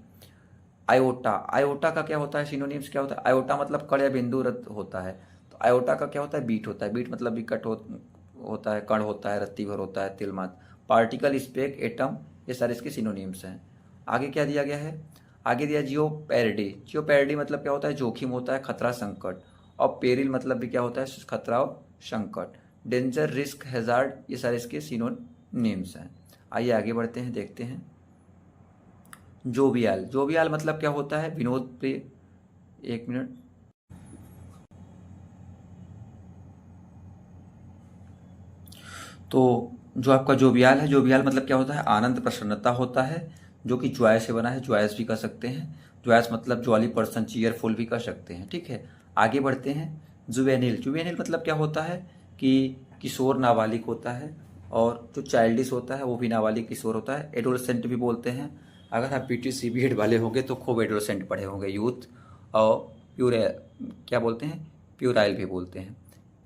A: आयोटा, आयोटा का क्या होता है? सिनोनिम्स क्या होता है? आयोटा मतलब कण या बिंदु रत होता है। तो आयोटा का क्या होता है? बीट होता है। बीट मतलब भी होता है, कण होता है, रत्ती भर होता है, तिलमात। पार्टिकल, स्पेक, एटम, ये सारे इसके सिनोनिम्स हैं। आगे क्या दिया गया है? आगे दिया जियो पैरिडी। जियो पैरिडी मतलब क्या होता है? जोखिम होता है, खतरा, संकट। और पेरिल मतलब भी क्या होता है? खतरा और संकट। डेंजर, रिस्क, हैजार्ड, ये सारे इसके सिनोनिम्स हैं। आइए आगे बढ़ते हैं, देखते हैं। जोवियाल, जोवियाल मतलब क्या होता है? विनोद प्रिय। एक मिनट। तो जो आपका जोवियाल है, जोवियाल मतलब क्या होता है? आनंद, प्रसन्नता होता है, जो कि जॉय से बना है, जॉयस भी कर सकते हैं। जॉयस मतलब जॉली पर्सन, चीयरफुल भी कर सकते हैं, ठीक है। आगे बढ़ते हैं। जुवेनिल, जुवेनिल मतलब क्या होता है? कि किशोर, नाबालिग होता है। और जो चाइल्डिश होता है वो भी नाबालिग, किशोर होता है। एडोलसेंट भी बोलते हैं। अगर आप PTCB वाले होंगे तो खूब एडोलसेंट पढ़े होंगे, यूथ। और प्यूर, क्या बोलते हैं? प्यूराइल भी बोलते हैं।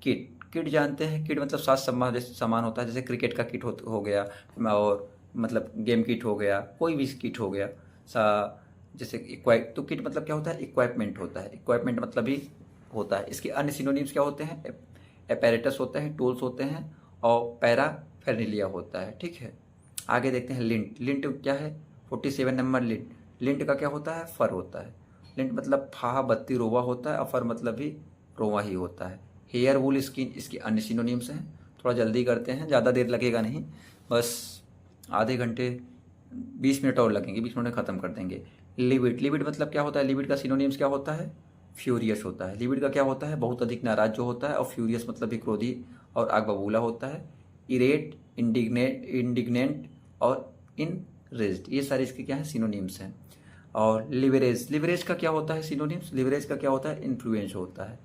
A: किड, किट जानते हैं? किट मतलब साथ सम्मान, जैसे सामान होता है, जैसे क्रिकेट का किट हो गया, और मतलब गेम किट हो गया, कोई भी किट हो गया सा। जैसे इक्वाइप, तो किट मतलब क्या होता है? इक्वाइपमेंट होता है। इक्वाइपमेंट मतलब भी होता है। इसके अन्य सिनोनिम्स क्या होते हैं? एपेरेटस होते हैं, टूल्स होते हैं, और पैराफेर्नेलिया होता है, ठीक है। आगे देखते हैं लिंट। लिंट क्या है? 47 नंबर लिंट। लिंट का क्या होता है? फर होता है। लिंट मतलब फाहा, बत्ती, रोवा होता है, और फर मतलब भी रोवा ही होता है। हेयर, वूल, स्किन, इसके अन्य सिनोनिम्स हैं। थोड़ा जल्दी करते हैं, ज़्यादा देर लगेगा नहीं, बस आधे घंटे 20 मिनट और लगेंगे, 20 मिनट में ख़त्म कर देंगे। लिविड, लिविड मतलब क्या होता है? लिविड का सिनोनिम्स क्या होता है? फ्यूरियस होता है। लिविड का क्या होता है? बहुत अधिक नाराज जो होता है। और फ्यूरियस मतलब भी क्रोधी और आग बबूला होता है। इरेट, इंडिग्नेंट और इनरेज्ड, ये सारे इसके क्या है? सिनोनिम्स हैं। और लिवरेज, लिवरेज का क्या होता है? सिनोनिम्स, लिवरेज का क्या होता है? इन्फ्लुएंस होता है।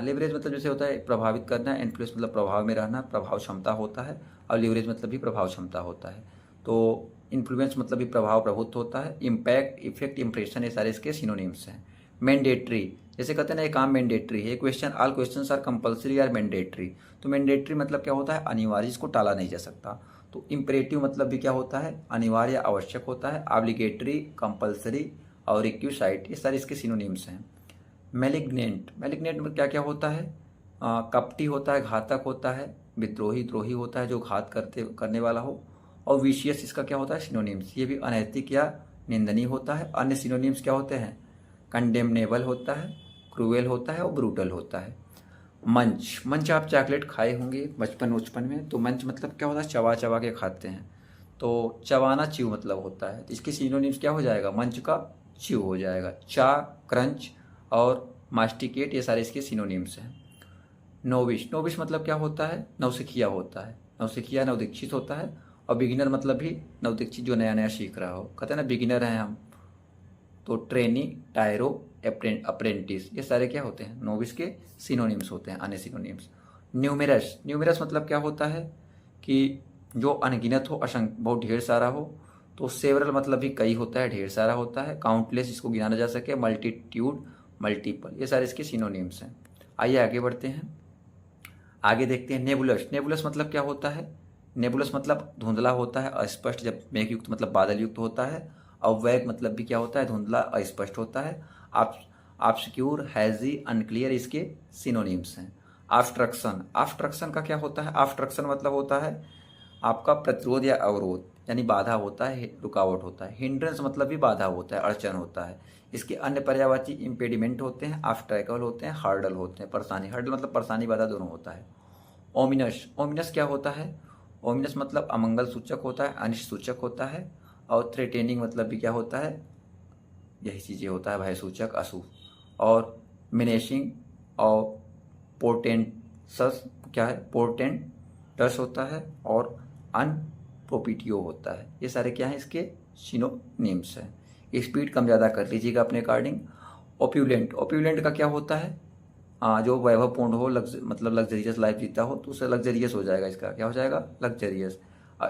A: लिवरेज मतलब जैसे होता है प्रभावित करना, इन्फ्लुएंस मतलब प्रभाव में रहना, प्रभाव क्षमता होता है। और लिवरेज मतलब भी प्रभाव क्षमता होता है। तो इन्फ्लुएंस मतलब भी प्रभाव, प्रभुत्व होता है। इम्पैक्ट, इफेक्ट, इंप्रेशन, ये सारे इसके सिनोनिम्स हैं। मैंडेटरी, जैसे कहते हैं ना, ये काम मैंडेटरी है। Question, all questions are compulsory or mandatory. तो मैंडेटरी मतलब क्या होता है? अनिवार्य, इसको टाला नहीं जा सकता। तो इम्परेटिव मतलब भी क्या होता है? अनिवार्य, आवश्यक होता है। ऑब्लिगेटरी, कंपल्सरी, और रिक्विसाइट, ये सारे इसके सिनोनिम्स हैं। मैलिग्नेंट, मैलिग्नेंट में क्या क्या होता है? कपटी होता है, घातक होता है। विद्रोही, द्रोही होता है, जो घात करने वाला हो। और विशियस, इसका क्या होता है? सिनोनिम्स, ये भी अनैतिक या निंदनीय होता है। अन्य सिनोनिम्स क्या होते हैं? कंडेमनेबल होता है, क्रूएल होता है, और ब्रूटल होता है। मंच, मंच आप चॉकलेट खाए होंगे बचपन उचपन में, तो मंच मतलब क्या होता है? चबा चबा के खाते हैं। तो चबाना, च्यू मतलब होता है। तो इसके सिनोनिम्स क्या हो जाएगा? मंच का च्यू हो जाएगा। चा, क्रंच, और मास्टिकेट, ये सारे इसके सिनोनिम्स हैं। नोविश, नोविश मतलब क्या होता है? नवसिखिया होता है। नवसिखिया नवदीक्षित होता है। और बिगिनर मतलब भी नवदीक्षित, जो नया नया सीख रहा हो, कहते हैं ना बिगिनर हैं हम। तो ट्रेनी, टायरो, अप्रेंटिस, ये सारे क्या होते हैं? नोविस के सिनोनिम्स होते हैं, अन्य सिनोनिम्स। न्यूमेरस, न्यूमेरस मतलब क्या होता है? कि जो अनगिनत हो, असंख्य, बहुत ढेर सारा हो। तो सेवरल मतलब भी कई होता है, ढेर सारा होता है। काउंटलेस, इसको गिना जा सके। मल्टीट्यूड, मल्टीपल, ये सारे इसके सिनोनिम्स हैं। आइए आगे बढ़ते हैं। आगे देखते हैं नेबुलस। नेबुलस मतलब क्या होता है? नेबुलस मतलब धुंधला होता है, अस्पष्ट, जब मेघ युक्त मतलब बादल युक्त होता है। और वैग मतलब भी क्या होता है? धुंधला, अस्पष्ट होता है। आप ऑब्सक्यूर, हैजी, अनक्लियर, इसके सिनोनिम्स हैं। ऑब्स्ट्रक्शन, ऑब्स्ट्रक्शन का क्या होता है? ऑब्स्ट्रक्शन मतलब होता है आपका प्रतिरोध या अवरोध, यानी बाधा होता है, रुकावट होता है। हिंड्रेंस मतलब भी बाधा होता है, अड़चन होता है। इसके अन्य पर्यायवाची इम्पेडिमेंट होते हैं, ऑब्स्टैकल होते हैं, हर्डल होते हैं, परेशानी। हर्डल मतलब परेशानी, बाधा दोनों होता है। ओमिनस, ओमिनस क्या होता है? ओमिनस मतलब अमंगल सूचक होता है, अनिष्ट सूचक होता है। और थ्रेटेनिंग मतलब भी क्या होता है? यही चीज़ें होता है, भय सूचक, अशुभ। और मिनेशिंग, और पोर्टेंटस, क्या है? पोर्टेंटस होता है। और अनप्रोपिटियो होता है। ये सारे क्या हैं? इसके सिनोनिम्स हैं। स्पीड कम ज़्यादा कर लीजिएगा अपने अकॉर्डिंग। ओप्यूलेंट, ओप्यूलेंट का क्या होता है? जो वैभवपूर्ण हो, मतलब लग्जरियस लाइफ जीता हो, तो उसे लग्जरियस हो जाएगा। इसका क्या हो जाएगा? लग्जरियस।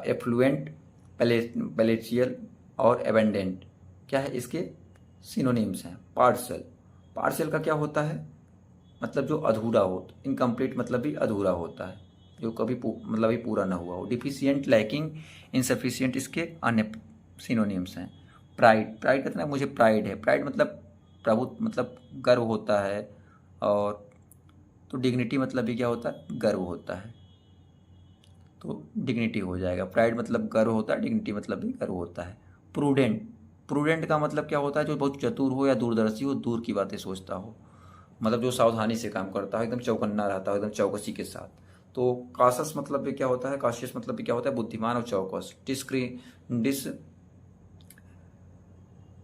A: एफ्लुएंट, पैलेशियल और एबेंडेंट क्या है, इसके सिनोनिम्स हैं। पार्शल, पार्शल का क्या होता है, मतलब जो अधूरा हो, इनकम्प्लीट मतलब भी अधूरा होता है, जो कभी मतलब अभी पूरा ना हुआ हो। डिफिशियंट, लैकिंग, इनसफिशियंट इसके अन्य सिनोनिम्स हैं। प्राइड, प्राइड कहते हैं मुझे प्राइड है, प्राइड मतलब प्रभुत्व, मतलब गर्व होता है। और तो डिग्निटी मतलब भी क्या होता है, गर्व होता है, तो डिग्निटी हो जाएगा। प्राइड मतलब गर्व होता है, डिग्निटी मतलब भी गर्व होता है। प्रूडेंट, प्रूडेंट का मतलब क्या होता है, जो बहुत चतुर हो या दूरदर्शी हो, दूर की बातें सोचता हो, मतलब जो सावधानी से काम करता है, एकदम चौकन्ना रहता है, एकदम चौकसी के साथ। तो काशस मतलब भी क्या होता है, काशियस मतलब भी क्या होता है, बुद्धिमान और चौकस।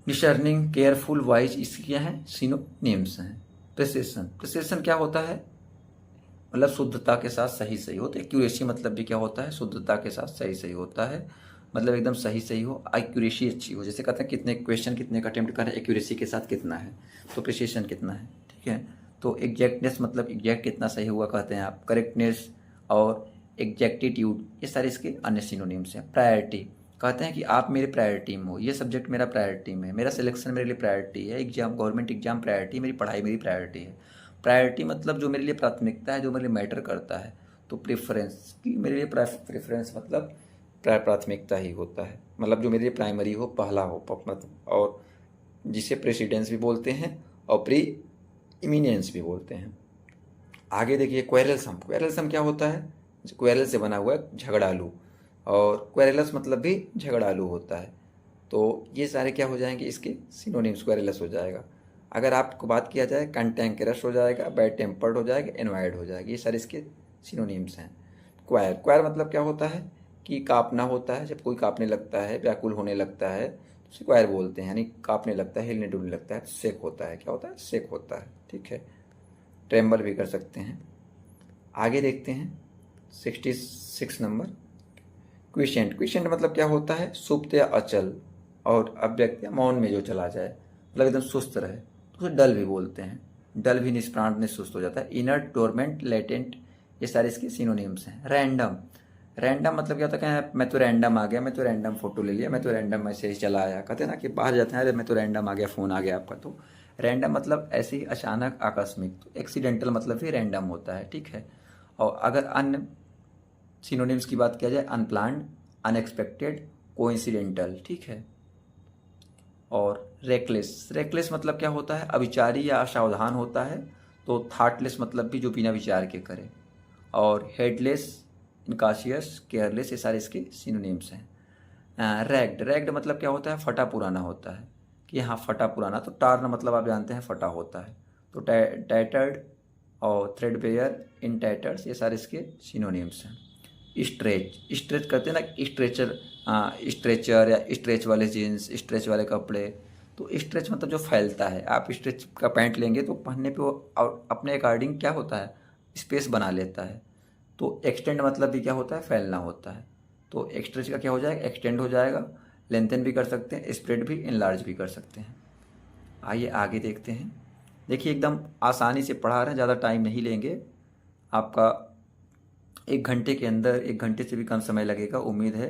A: डिसर्निंग, केयरफुल, वाइज, इसकी क्या है, सिनोनिम्स हैं। प्रिसिशन, प्रिसिशन क्या होता है, मतलब शुद्धता के साथ सही सही हो। तो एक्यूरेसी मतलब भी क्या होता है, शुद्धता के साथ सही सही होता है, मतलब एकदम सही सही हो, एक्यूरेसी अच्छी हो। जैसे कहते हैं कितने क्वेश्चन कितने का अटेम्प्ट कर रहे हैं, एक्यूरेसी के साथ कितना है, तो प्रिसिशन कितना है, ठीक है। तो एग्जैक्टनेस मतलब एग्जैक्ट कितना सही हुआ कहते हैं आप। करेक्टनेस और एग्जैक्टिट्यूड, ये सारे इसके अन्य सिनोनिम्स हैं। प्रायोरिटी, कहते हैं कि आप मेरे प्रायोरिटी में हो, ये सब्जेक्ट मेरा प्रायोरिटी में है, मेरा सिलेक्शन मेरे लिए प्रायोरिटी है, एग्जाम, गवर्नमेंट एग्जाम प्रायोरिटी, मेरी पढ़ाई मेरी प्रायोरिटी है। प्रायोरिटी मतलब जो मेरे लिए प्राथमिकता है, जो मेरे लिए मैटर करता है। तो प्रेफरेंस की मेरे लिए प्रेफरेंस मतलब प्राथमिकता ही होता है, मतलब जो मेरे लिए प्राइमरी हो, पहला हो, और जिसे प्रेसिडेंस भी बोलते हैं और प्री इमिनेंस भी बोलते हैं। आगे देखिए क्वेरलसम, क्वेरलसम क्या होता है, क्वेरल से बना हुआ है, झगड़ालू, और क्वेरलस मतलब भी झगड़ालू होता है। तो ये सारे क्या हो जाएंगे, इसके सिनोनिम्स, क्वेरलस हो जाएगा। अगर आपको बात किया जाए, कंटेंकरस हो जाएगा, बैड टेम्पर्ड हो जाएगा, एनवायर्ड हो जाएगा, ये सारे इसके सिनोनिम्स हैं। क्वायर, क्वायर मतलब क्या होता है कि कांपना होता है, जब कोई कांपने लगता है, व्याकुल होने लगता है, तो उसे क्वायर बोलते हैं, यानी कांपने लगता है, हिलने डुलने लगता है, शेक होता है, क्या होता है, शेक होता है, ठीक है। ट्रेम्बल भी कर सकते हैं। आगे देखते हैं 66 नंबर, क्विशेंट। क्विशेंट मतलब क्या होता है, सुप्त या अचल और अव्यक्त या मौन में जो चला जाए, मतलब एकदम सुस्त रहे, तो उसे डल भी बोलते हैं। डल भी निष्प्राण निःसुस्त हो जाता है। इनर्ट, डोरमेंट, लेटेंट, ये सारे इसके सिनोनिम्स हैं। रैंडम, रैंडम मतलब क्या होता है, मैं तो रैंडम आ गया, मैं तो रैंडम फोटो ले लिया, मैं तो रैंडम मैसेज चला आया, कहते हैं ना कि बाहर जाते हैं, अरे मैं तो रैंडम आ गया, फ़ोन आ गया आपका। तो रैंडम मतलब ऐसे ही अचानक, आकस्मिक। तो एक्सीडेंटल मतलब भी रैंडम होता है, ठीक है। और अगर अन्य सिनोनिम्स की बात किया जाए, अनप्लान्ड, अनएक्सपेक्टेड, कोइंसिडेंटल, ठीक है। और रेकलेस, रेकलेस मतलब क्या होता है, अविचारी या असावधान होता है। तो थाटलेस मतलब भी जो बिना विचार के करे। और हेडलेस, इनकाशियस, केयरलेस, ये सारे इसके सिनोनिम्स हैं। रैग्ड, रैग्ड मतलब क्या होता है, फटा पुराना होता है, कि हाँ फटा पुराना। तो टार्न मतलब आप जानते हैं फटा होता है। तो टैटर्ड और थ्रेडबेयर, इन टैटर्स, ये सारे इसके सिनोनिम्स हैं। स्ट्रेच, स्ट्रेच करते हैं ना, स्ट्रेचर, स्ट्रेचर या स्ट्रेच वाले जीन्स, स्ट्रेच वाले कपड़े। तो स्ट्रेच मतलब जो फैलता है, आप स्ट्रेच का पैंट लेंगे तो पहनने पे वो अपने अकॉर्डिंग क्या होता है, स्पेस बना लेता है। तो एक्सटेंड मतलब भी क्या होता है, फैलना होता है। तो स्ट्रेच का क्या हो जाएगा, एक्सटेंड हो जाएगा। लेंथन भी कर सकते हैं, स्प्रेड भी, इनलार्ज भी कर सकते हैं। आइए आगे देखते हैं। देखिए एकदम आसानी से पढ़ा रहे हैं, ज़्यादा टाइम नहीं लेंगे आपका, 1 घंटे के अंदर, 1 घंटे से भी कम समय लगेगा, उम्मीद है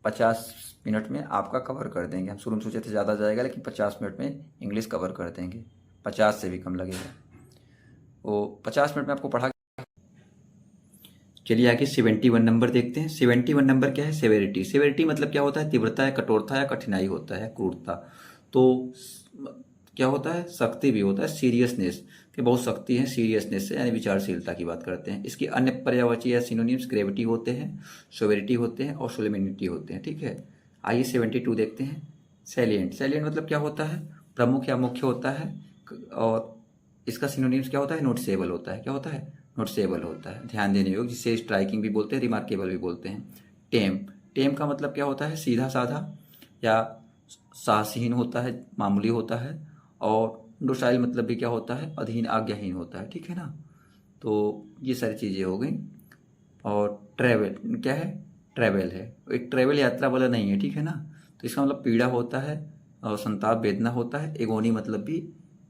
A: 50 मिनट में आपका कवर कर देंगे। हम शुरू में सोचे थे ज़्यादा जाएगा, लेकिन 50 मिनट में इंग्लिश कवर कर देंगे, 50 से भी कम लगेगा। वो 50 मिनट में आपको पढ़ा। चलिए आगे 71 नंबर देखते हैं। 71 नंबर क्या है, सेवेरिटी। सेवेरिटी मतलब क्या होता है, तीव्रता या कठोरता या कठिनाई होता है, क्रूरता। तो क्या होता है, सख्ती भी होता है, सीरियसनेस, कि बहुत सख्ती है, सीरियसनेस से यानी विचारशीलता की बात करते हैं। इसकी अन्य पर्यायवाची या सिनोनिम्स ग्रेविटी होते हैं, सोवेरिटी होते हैं और सोलेमिनिटी होते हैं, ठीक है। आइए 72 देखते हैं। सैलिएंट, सैलिएंट मतलब क्या होता है, प्रमुख या मुख्य होता है। और इसका सिनोनिम्स क्या होता है, नोटिसेबल होता है, क्या होता है, नोटिसेबल होता है, ध्यान देने योग्य, जिसे स्ट्राइकिंग भी बोलते हैं, रिमार्केबल भी बोलते हैं। टेम, टेम का मतलब क्या होता है, सीधा साधा या साहसहीन होता है, मामूली होता है। और डोसाइल मतलब भी क्या होता है, अधीन, आज्ञाहीन होता है, ठीक है ना। तो ये सारी चीज़ें हो गई। और ट्रैवल क्या है, ट्रैवल है, एक ट्रैवल यात्रा वाला नहीं है, ठीक है ना। तो इसका मतलब पीड़ा होता है और संताप, वेदना होता है। एगोनी मतलब भी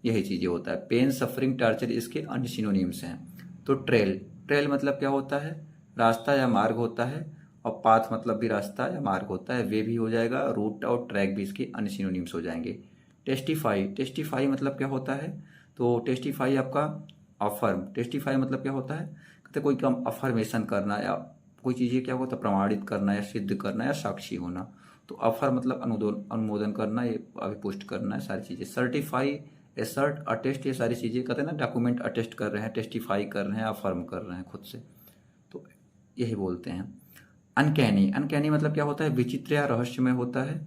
A: यही चीज़ें होता है। पेन, सफरिंग, टार्चर, इसके अन्य सिनोनिम्स हैं। तो ट्रेल, ट्रेल मतलब क्या होता है, रास्ता या मार्ग होता है। और पाथ मतलब भी रास्ता या मार्ग होता है, वे भी हो जाएगा, रूट और ट्रैक भी इसके अन्य सिनोनिम्स हो जाएंगे। टेस्टिफाई, टेस्टिफाई मतलब क्या होता है, तो टेस्टिफाई आपका अफर्म, टेस्टिफाई मतलब क्या होता है, कहते कोई काम अफर्मेशन करना या कोई चीज़ें क्या होता है प्रमाणित करना या सिद्ध करना या साक्षी होना। तो अफर मतलब अनुमोदन करना, ये अभी पुष्ट करना है सारी चीज़ें। सर्टिफाई, एसर्ट, अटेस्ट, ये सारी चीज़ें कहते हैं ना डॉक्यूमेंट अटेस्ट कर रहे हैं, टेस्टिफाई कर रहे हैं, अफर्म कर रहे हैं खुद से, तो यही बोलते हैं। अनकैनी, अनकैनी मतलब क्या होता है, विचित्र या रहस्यमय होता है।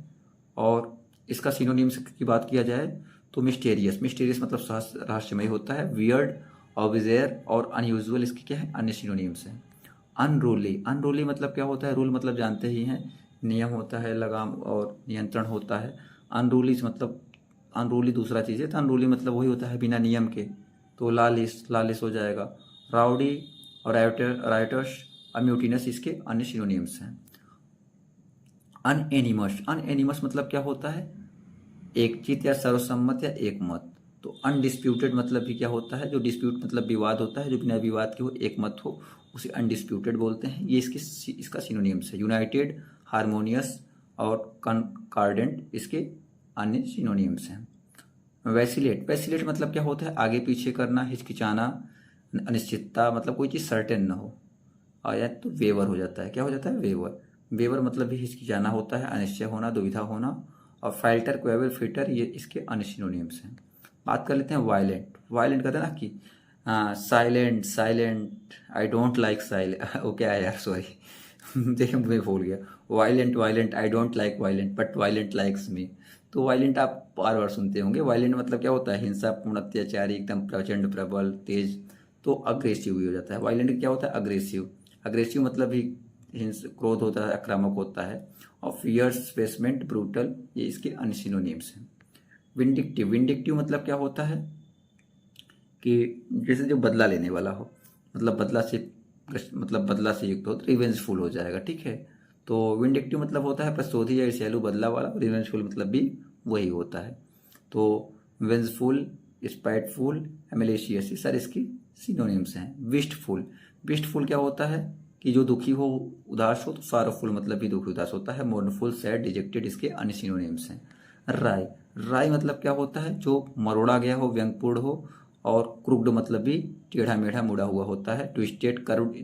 A: और इसका सिनोनिम्स की बात किया जाए तो मिस्टेरियस, मिस्टेरियस मतलब रहस्यमय होता है। वियर्ड और बिज़ेयर और अनयूजुअल इसके क्या है, अन्य सिनोनिम्स हैं। अनरूली, अनरूली मतलब क्या होता है, रूल मतलब जानते ही हैं, नियम होता है, लगाम और नियंत्रण होता है। अनरूली मतलब अनरूली दूसरा चीज़ है, तो अनरूली मतलब वही होता है बिना नियम के, तो लालिस, लालिस हो जाएगा। राउडी और राइटर्स और म्यूटिनस इसके अन्य सिनोनिम्स हैं। अनएनिमस, अनएनिमस मतलब क्या होता है, एक चित या सर्वसम्मत या एक मत। तो अनडिस्प्यूटेड मतलब भी क्या होता है, जो डिस्प्यूट मतलब विवाद होता है, जो बिना विवाद के हो, एक मत हो, उसे अनडिस्प्यूटेड बोलते हैं। ये इसका सिनोनिम्स है। यूनाइटेड, हारमोनियस और कंकॉर्डेंट इसके अन्य सिनोनिम्स हैं। वैसिलेट, वैसिलेट मतलब क्या होता है, आगे पीछे करना, हिचकिचाना, अनिश्चितता, मतलब कोई चीज़ सर्टेन ना हो। और या तो वेवर हो जाता है, क्या हो जाता है, वेवर। वेवर मतलब भी हिचकिचाना होता है, अनिश्चय होना, दुविधा होना। और फाइल्टर, क्वेवर, फिटर, ये इसके अन्य सिनोनिम्स हैं। बात कर लेते हैं वायलेंट, वायलेंट कहते हैं ना कि silent, silent, I don't like silent, वो क्या है यार, सॉरी देखिए मैं भूल गया। Violent, violent, I don't like violent but violent likes me. तो वायलेंट आप बार बार सुनते होंगे। वायलेंट मतलब क्या होता है, हिंसापूर्ण, अत्याचारी, एकदम प्रचंड, प्रबल, तेज। तो अग्रेसिव भी हो जाता है। वायलेंट क्या होता है, अग्रेसिव, अग्रेसिव मतलब भी हिंस, क्रोध होता है, आक्रामक होता है। और फियर्स, बेसमेंट, ब्रूटल, ये इसके अन्य सिनोनिम्स हैं। विंडिक्टिव, विंडिक्टिव मतलब क्या होता है कि जैसे जो बदला लेने वाला हो, मतलब बदला से युक्त हो, तो रिवेंजफुल हो जाएगा, ठीक है। तो विंडिक्टिव मतलब होता है प्रसोधी या ईर्ष्यालु, बदला वाला। रिवेंजफुल मतलब भी वही होता है। तो वेंजफुल, स्पाइटफुल, एमेलेशियस, ये सारे इसकी सिनोनिम्स हैं। विस्टफुल, विस्टफुल क्या होता है कि जो दुखी हो, उदास हो, तो सारोफुल मतलब भी दुखी उदास होता है। मोर्नफुल, सैड, डिजेक्टेड, इसके अन्य सिनोनिम्स हैं। राय, राय मतलब क्या होता है, जो मरोड़ा गया हो, व्यंगपूर्ण हो। और क्रुक्ड मतलब भी टेढ़ा मेढ़ा, मुड़ा हुआ होता है। ट्विस्टेड, कर्व्ड,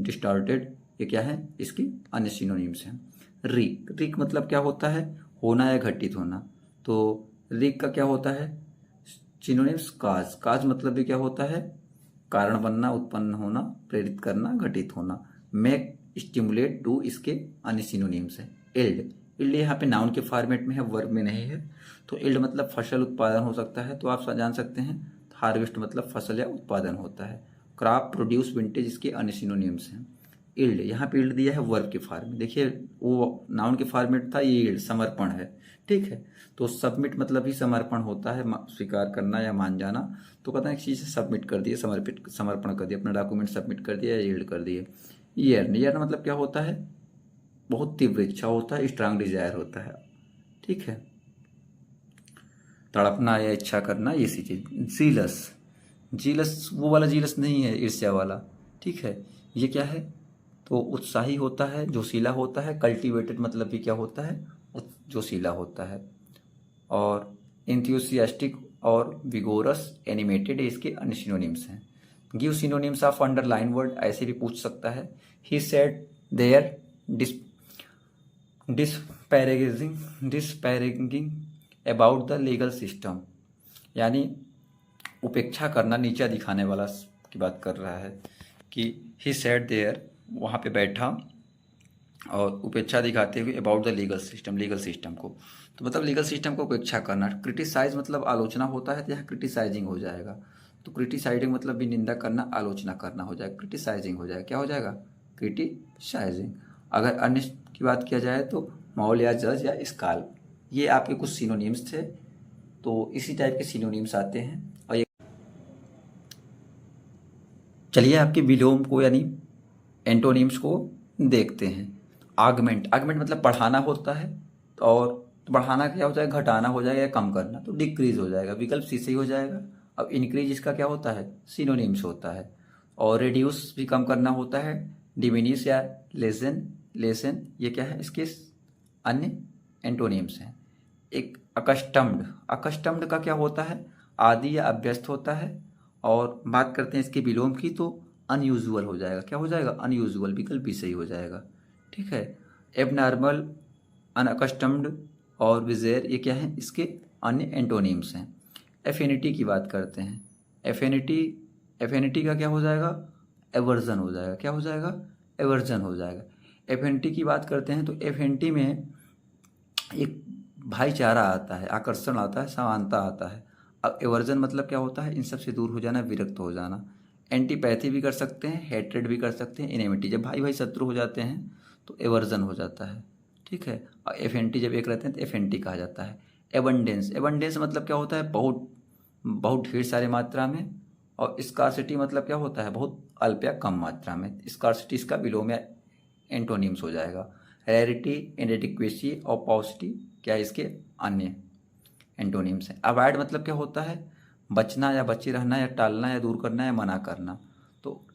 A: डिस्टॉर्टेड, ये क्या है, इसकी अन्य सिनोनिम्स हैं। रिक, रिक मतलब क्या होता है, होना या घटित होना। तो रिक का क्या होता है सिनोनिम्स, काज, काज मतलब भी क्या होता है, कारण बनना, उत्पन्न होना, प्रेरित करना, घटित होना। मेक, स्टिमुलेट, डू, इसके अन्य सिनोनिम्स हैं। इल्ड, इल्ड यहाँ पे नाउन के फॉर्मेट में है, वर्ब में नहीं है। तो इल्ड मतलब फसल उत्पादन हो सकता है, तो आप जान सकते हैं। हार्वेस्ट मतलब फसल या उत्पादन होता है। क्रॉप, प्रोड्यूस, विंटेज, इसके अन्य सिनोनिम्स हैं। इल्ड, यहाँ पे इल्ड दिया है वर्ब के फॉर्म में, देखिए वो नाउन के फॉर्मेट था, ये इल्ड समर्पण है, ठीक है। तो सबमिट मतलब ही समर्पण होता है, स्वीकार करना या मान जाना। तो कहते हैं एक चीज़ सबमिट कर दिए, समर्पण कर दिया, अपना डॉक्यूमेंट सबमिट कर दिया या यील्ड कर दिए। ईयर, ईयर मतलब क्या होता है, बहुत तीव्र इच्छा होता है, स्ट्रांग डिजायर होता है, ठीक है। तड़पना या इच्छा करना, ये सी चीज। जीलस, जीलस वो वाला जीलस नहीं है, ईर्ष्या वाला, ठीक है। ये क्या है, तो उत्साही होता है, जोशीला होता है। कल्टीवेटेड मतलब भी क्या होता है, जोशीला होता है। और इंथ्यूसियास्टिक और विगोरस, एनिमेटेड, इसके अन्य सिनोनिम्स हैं। Give synonyms of underline word, ऐसे भी पूछ सकता है। He said there, disparaging about the legal system, यानी उपेक्षा करना, नीचा दिखाने वाला की बात कर रहा है कि ही सेड देयर, वहाँ पे बैठा और उपेक्षा दिखाते हुए about the legal system, legal system को। तो मतलब लीगल सिस्टम को उपेक्षा करना। क्रिटिसाइज मतलब आलोचना होता है, तो यहाँ क्रिटिसाइजिंग हो जाएगा। तो क्रिटिसाइजिंग मतलब भी निंदा करना, आलोचना करना हो जाएगा, क्रिटिसाइजिंग हो जाएगा, क्या हो जाएगा, क्रिटिसाइजिंग। अगर अन्य की बात किया जाए तो मॉल या जज या स्काल, ये आपके कुछ सिनोनिम्स थे। तो इसी टाइप के सिनोनिम्स आते हैं। और ये चलिए आपके विलोम को यानी एंटोनिम्स को देखते हैं। आगमेंट, आगमेंट मतलब बढ़ाना होता है। और बढ़ाना क्या हो जाएगा, घटाना हो जाएगा या कम करना, तो डिक्रीज हो जाएगा, विकल्प सी से ही हो जाएगा। अब इंक्रीज इसका क्या होता है, सिनोनिम्स होता है। और रिड्यूस भी कम करना होता है, डिमिनिश या लेसन, लेसन ये क्या है, इसके अन्य एंटोनिम्स हैं। एक अकस्टम्ड, अकस्टम्ड का क्या होता है, आदि या अभ्यस्त होता है। और बात करते हैं इसके विलोम की तो अनयूजुअल हो जाएगा, क्या हो जाएगा, अनयूजुअल, विकल्प भी सही हो जाएगा। ठीक है। एबनॉर्मल, अनअकस्टम्ड और विजेर ये क्या है, इसके अन्य एंटोनिम्स हैं। एफिनिटी की बात करते हैं। एफिनिटी, एफिनिटी का क्या हो जाएगा, एवर्जन हो जाएगा, क्या हो जाएगा, एवर्जन हो जाएगा। एफिनिटी की बात करते हैं तो एफिनिटी में एक भाईचारा आता है, आकर्षण आता है, समानता आता है। अब एवर्जन मतलब क्या होता है, इन सब से दूर हो जाना, विरक्त हो जाना। एंटीपैथी भी कर सकते हैं, हेट्रेड भी कर सकते हैं, इनेमिटी, जब भाई भाई शत्रु हो जाते हैं तो एवर्जन हो जाता है। ठीक है। और एफेंटी जब एक रहते हैं तो एफेंटी कहा जाता है। एबंडेंस, एबंडेंस मतलब क्या होता है, बहुत बहुत ढेर सारे मात्रा में। और स्कार्सिटी मतलब क्या होता है, बहुत अल्प या कम मात्रा में। स्कार्सिटी इसका विलोम या एंटोनिम्स हो जाएगा। रेरिटी, इनएडिक्वेसी और पॉसिटी क्या है, इसके अन्य एंटोनिम्स हैं। अवॉइड मतलब क्या होता है, बचना या बचे रहना या टालना या दूर करना या मना करना। तो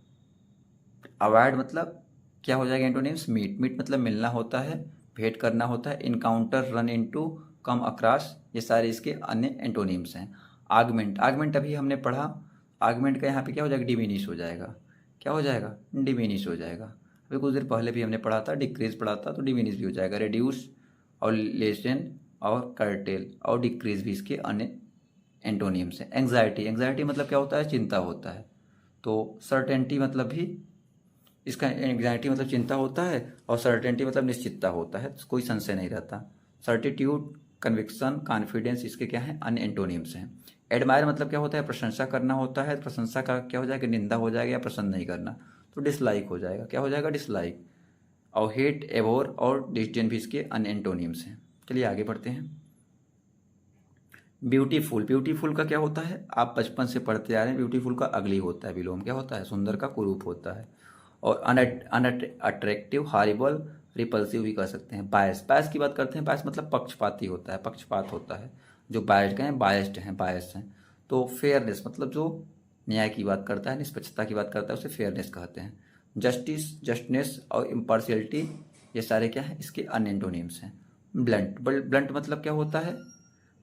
A: अवॉइड मतलब क्या हो जाएगा एंटोनिम्स, मीट, मीट मतलब मिलना होता है, भेंट करना होता है। Encounter, run into, come across, ये सारे इसके अन्य एंटोनिम्स हैं। आगमेंट, आगमेंट अभी हमने पढ़ा, आगमेंट का यहाँ पे क्या हो जाएगा, डिमिनिश हो जाएगा, क्या हो जाएगा, डिमिनिश हो जाएगा। अभी कुछ देर पहले भी हमने पढ़ा था, डिक्रीज पढ़ा था, तो डिमिनिश भी हो जाएगा। रिड्यूस और लेसन और कर्टेल और डिक्रीज भी इसके अन्य एंटोनिम्स हैं। एंग्जाइटी, एंग्जाइटी मतलब क्या होता है, चिंता होता है। तो सर्टेनिटी मतलब भी इसका, एंग्जाइटी मतलब चिंता होता है और सर्टेनिटी मतलब निश्चितता होता है, कोई संशय नहीं रहता। सर्टिट्यूड, कन्विक्शन, कॉन्फिडेंस इसके क्या हैं, अन्य एंटोनिम्स हैं। एडमायर मतलब क्या होता है, प्रशंसा करना होता है। प्रशंसा का क्या हो जाएगा, निंदा हो जाएगा या पसंद नहीं करना, तो डिसलाइक हो जाएगा, क्या हो जाएगा, डिसलाइक। और हेट, एवोर और डिस्डेन भी इसके अन्य एंटोनिम्स हैं। चलिए आगे बढ़ते हैं। ब्यूटीफुल, ब्यूटीफुल का क्या होता है, आप बचपन से पढ़ते आ रहे हैं, ब्यूटीफुल का अगली होता है विलोम, क्या होता है, सुंदर का कुरूप होता है। और अनअट्रैक्टिव, हॉरिबल, रिपल्सिव भी कर सकते हैं। बायस, बायस की बात करते हैं, बायस मतलब पक्षपाती होता है, पक्षपात होता है। जो बायस्ड हैं, बायस्ड हैं, बायस हैं। तो फेयरनेस मतलब जो न्याय की बात करता है, निष्पक्षता की बात करता है, उसे फेयरनेस कहते हैं। जस्टिस, जस्टनेस और इम्पार्शियलिटी ये सारे क्या है, इसके अन्य एंटोनिम्स हैं। ब्लंट, ब्लंट मतलब क्या होता है,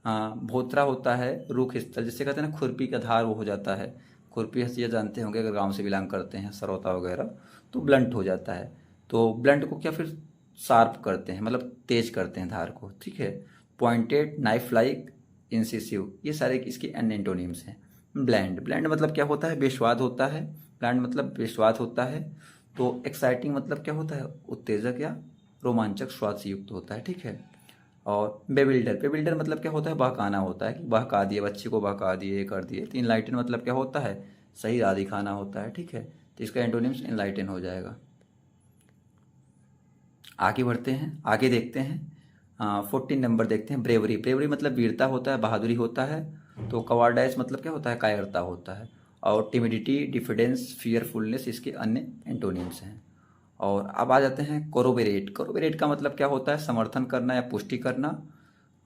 A: हाँ, भोथरा होता है, रुख स्थल, जिससे कहते हैं ना खुरपी का धार वो हो जाता है। खुरपी हंसिया जानते होंगे अगर गांव से बिलोंग करते हैं, सरौता वगैरह, तो ब्लंट हो जाता है। तो ब्लंट को क्या फिर शार्प करते हैं, मतलब तेज करते हैं धार को। ठीक है। पॉइंटेड, नाइफ लाइक, इंसिसिव ये सारे इसके अन्य एंटोनिम्स हैं। ब्लैंड, ब्लैंड मतलब क्या होता है, बेस्वाद होता है। ब्लैंड मतलब बेस्वाद होता है। तो एक्साइटिंग मतलब क्या होता है, उत्तेजक या रोमांचक स्वाद से युक्त होता है। ठीक है। और बेबिल्डर, बेबिल्डर मतलब क्या होता है, बहकाना होता है, कि बहका दिए, बच्चे को बहका दिए, ये कर दिए। तो इनलाइटन मतलब क्या होता है, सही राह दिखाना होता है। ठीक है। तो इसका एंटोनिम्स इनलाइटन हो जाएगा। आगे बढ़ते हैं, आगे देखते हैं 14 नंबर देखते हैं। ब्रेवरी, ब्रेवरी मतलब वीरता होता है, बहादुरी होता है। तो कवार्डाइस मतलब क्या होता है, कायरता होता है। और टिमिडिटी, डिफिडेंस, फियरफुलनेस इसके अन्य एंटोनिम्स हैं। और अब आ जाते हैं कोरोबेरेट, कोरोबेरेट का मतलब क्या होता है, समर्थन करना या पुष्टि करना।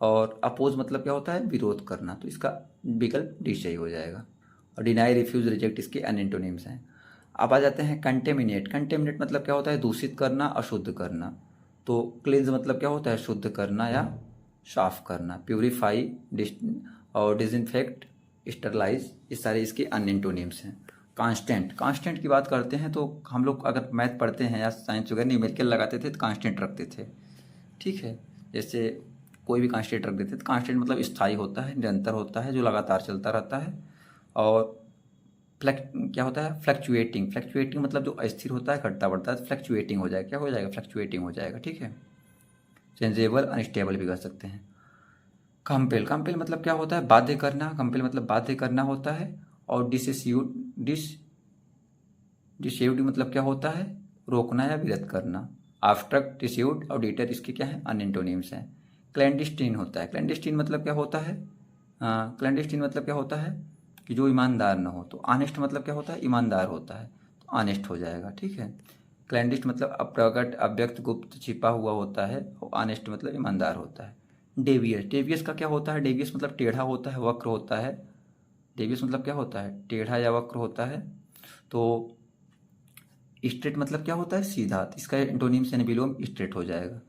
A: और अपोज मतलब क्या होता है, विरोध करना। तो इसका विकल्प डी सही हो जाएगा। और डिनाई, रिफ्यूज, रिजेक्ट इसके अन्य एंटोनिम्स हैं। अब आ जाते हैं कंटेमिनेट, कंटेमिनेट मतलब क्या होता है, दूषित करना, अशुद्ध करना। तो क्लींज मतलब क्या होता है, शुद्ध करना या साफ करना। प्यूरिफाई, और डिसइंफेक्ट, स्टरलाइज ये सारे इसके अन्य एंटोनिम्स हैं। कांस्टेंट, कांस्टेंट की बात करते हैं तो हम लोग अगर मैथ पढ़ते हैं या साइंस वगैरह न्यूमेरिकल लगाते थे तो कांस्टेंट रखते थे। ठीक है। जैसे कोई भी कांस्टेंट रख देते तो कांस्टेंट मतलब स्थायी होता है, निरंतर होता है, जो लगातार चलता रहता है। और क्या होता है, फ्लक्चुएटिंग, फ्लक्चुएटिंग मतलब जो अस्थिर होता है, घटता बढ़ता है, फ्लक्चुएटिंग हो जाएगा, क्या हो जाएगा, फ्लक्चुएटिंग हो जाएगा। ठीक है। चेंजेबल, अनस्टेबल भी कर सकते हैं। कंपेल, कंपेल मतलब क्या होता है, बाध्य करना, कंपेल मतलब बाध्य करना होता है। और डिसेव्ड मतलब क्या होता है, रोकना या विरत करना। आफ्ट्रक्ट, डिसेव्ड और डिटर इसके क्या है, अन्य एंटोनिम्स हैं। क्लैंडिस्टीन होता है, क्लैंडिस्टीन मतलब क्या होता है, क्लैंडिस्टीन मतलब क्या होता है कि जो ईमानदार न हो। तो ऑनेस्ट मतलब क्या होता है, ईमानदार होता है, तो ऑनेस्ट हो जाएगा। ठीक है। क्लैंडिस्ट मतलब अप्रकट, अव्यक्त, गुप्त, छिपा हुआ होता है। और ऑनेस्ट मतलब ईमानदार होता है। डेवियस, डेवियस का क्या होता है, डेवियस मतलब टेढ़ा होता है, वक्र होता है। डेवियस मतलब क्या होता है, टेढ़ा या वक्र होता है। तो स्ट्रेट मतलब क्या होता है, सीधा, तो इसका एंटोनिम्स यानी विलोम स्ट्रेट हो जाएगा।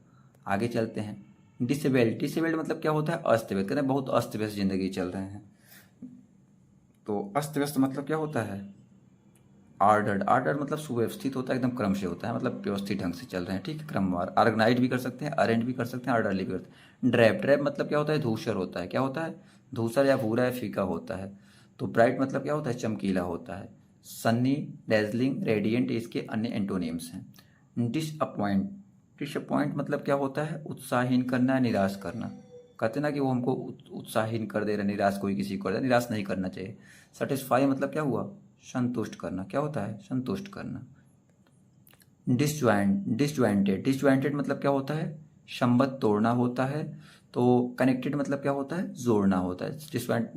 A: आगे चलते हैं। डिसेबल्ड, डिसेबल्ड मतलब क्या होता है, अस्त व्यस्त, कहते हैं बहुत अस्त व्यस्त जिंदगी चल रहे हैं। तो अस्त व्यस्त मतलब क्या होता है, ऑर्डर्ड, ऑर्डर मतलब सुव्यवस्थित होता है, एकदम क्रम से होता है, मतलब व्यवस्थित ढंग से चल रहे हैं, ठीक है, क्रमवार। ऑर्गेनाइज भी कर सकते हैं, अरेंज भी कर सकते हैं, ऑर्डरली भी कर सकते हैं। ड्रैप, ड्रैप मतलब क्या होता है, धूसर होता है, क्या होता है, धूसर या भूरा या फीका होता है। तो ब्राइट मतलब क्या होता है, चमकीला होता है। सन्नी, डेजलिंग, रेडियंट इसके अन्य एंटोनिम्स हैं। डिसअपॉइंट, डिसअपॉइंट मतलब क्या होता है, उत्साहहीन करना, निराश करना। कहते ना कि वो हमको उत्साहहीन कर दे रहे, निराश कोई किसी को कर दे, निराश नहीं करना चाहिए। सेटिस्फाई मतलब क्या हुआ, संतुष्ट करना, क्या होता है, संतुष्ट करना। डिसज्वाइंटेड, डिसज्वाइंटेड मतलब क्या होता है, संबद्ध तोड़ना होता है। तो कनेक्टेड मतलब क्या होता है, जोड़ना होता है।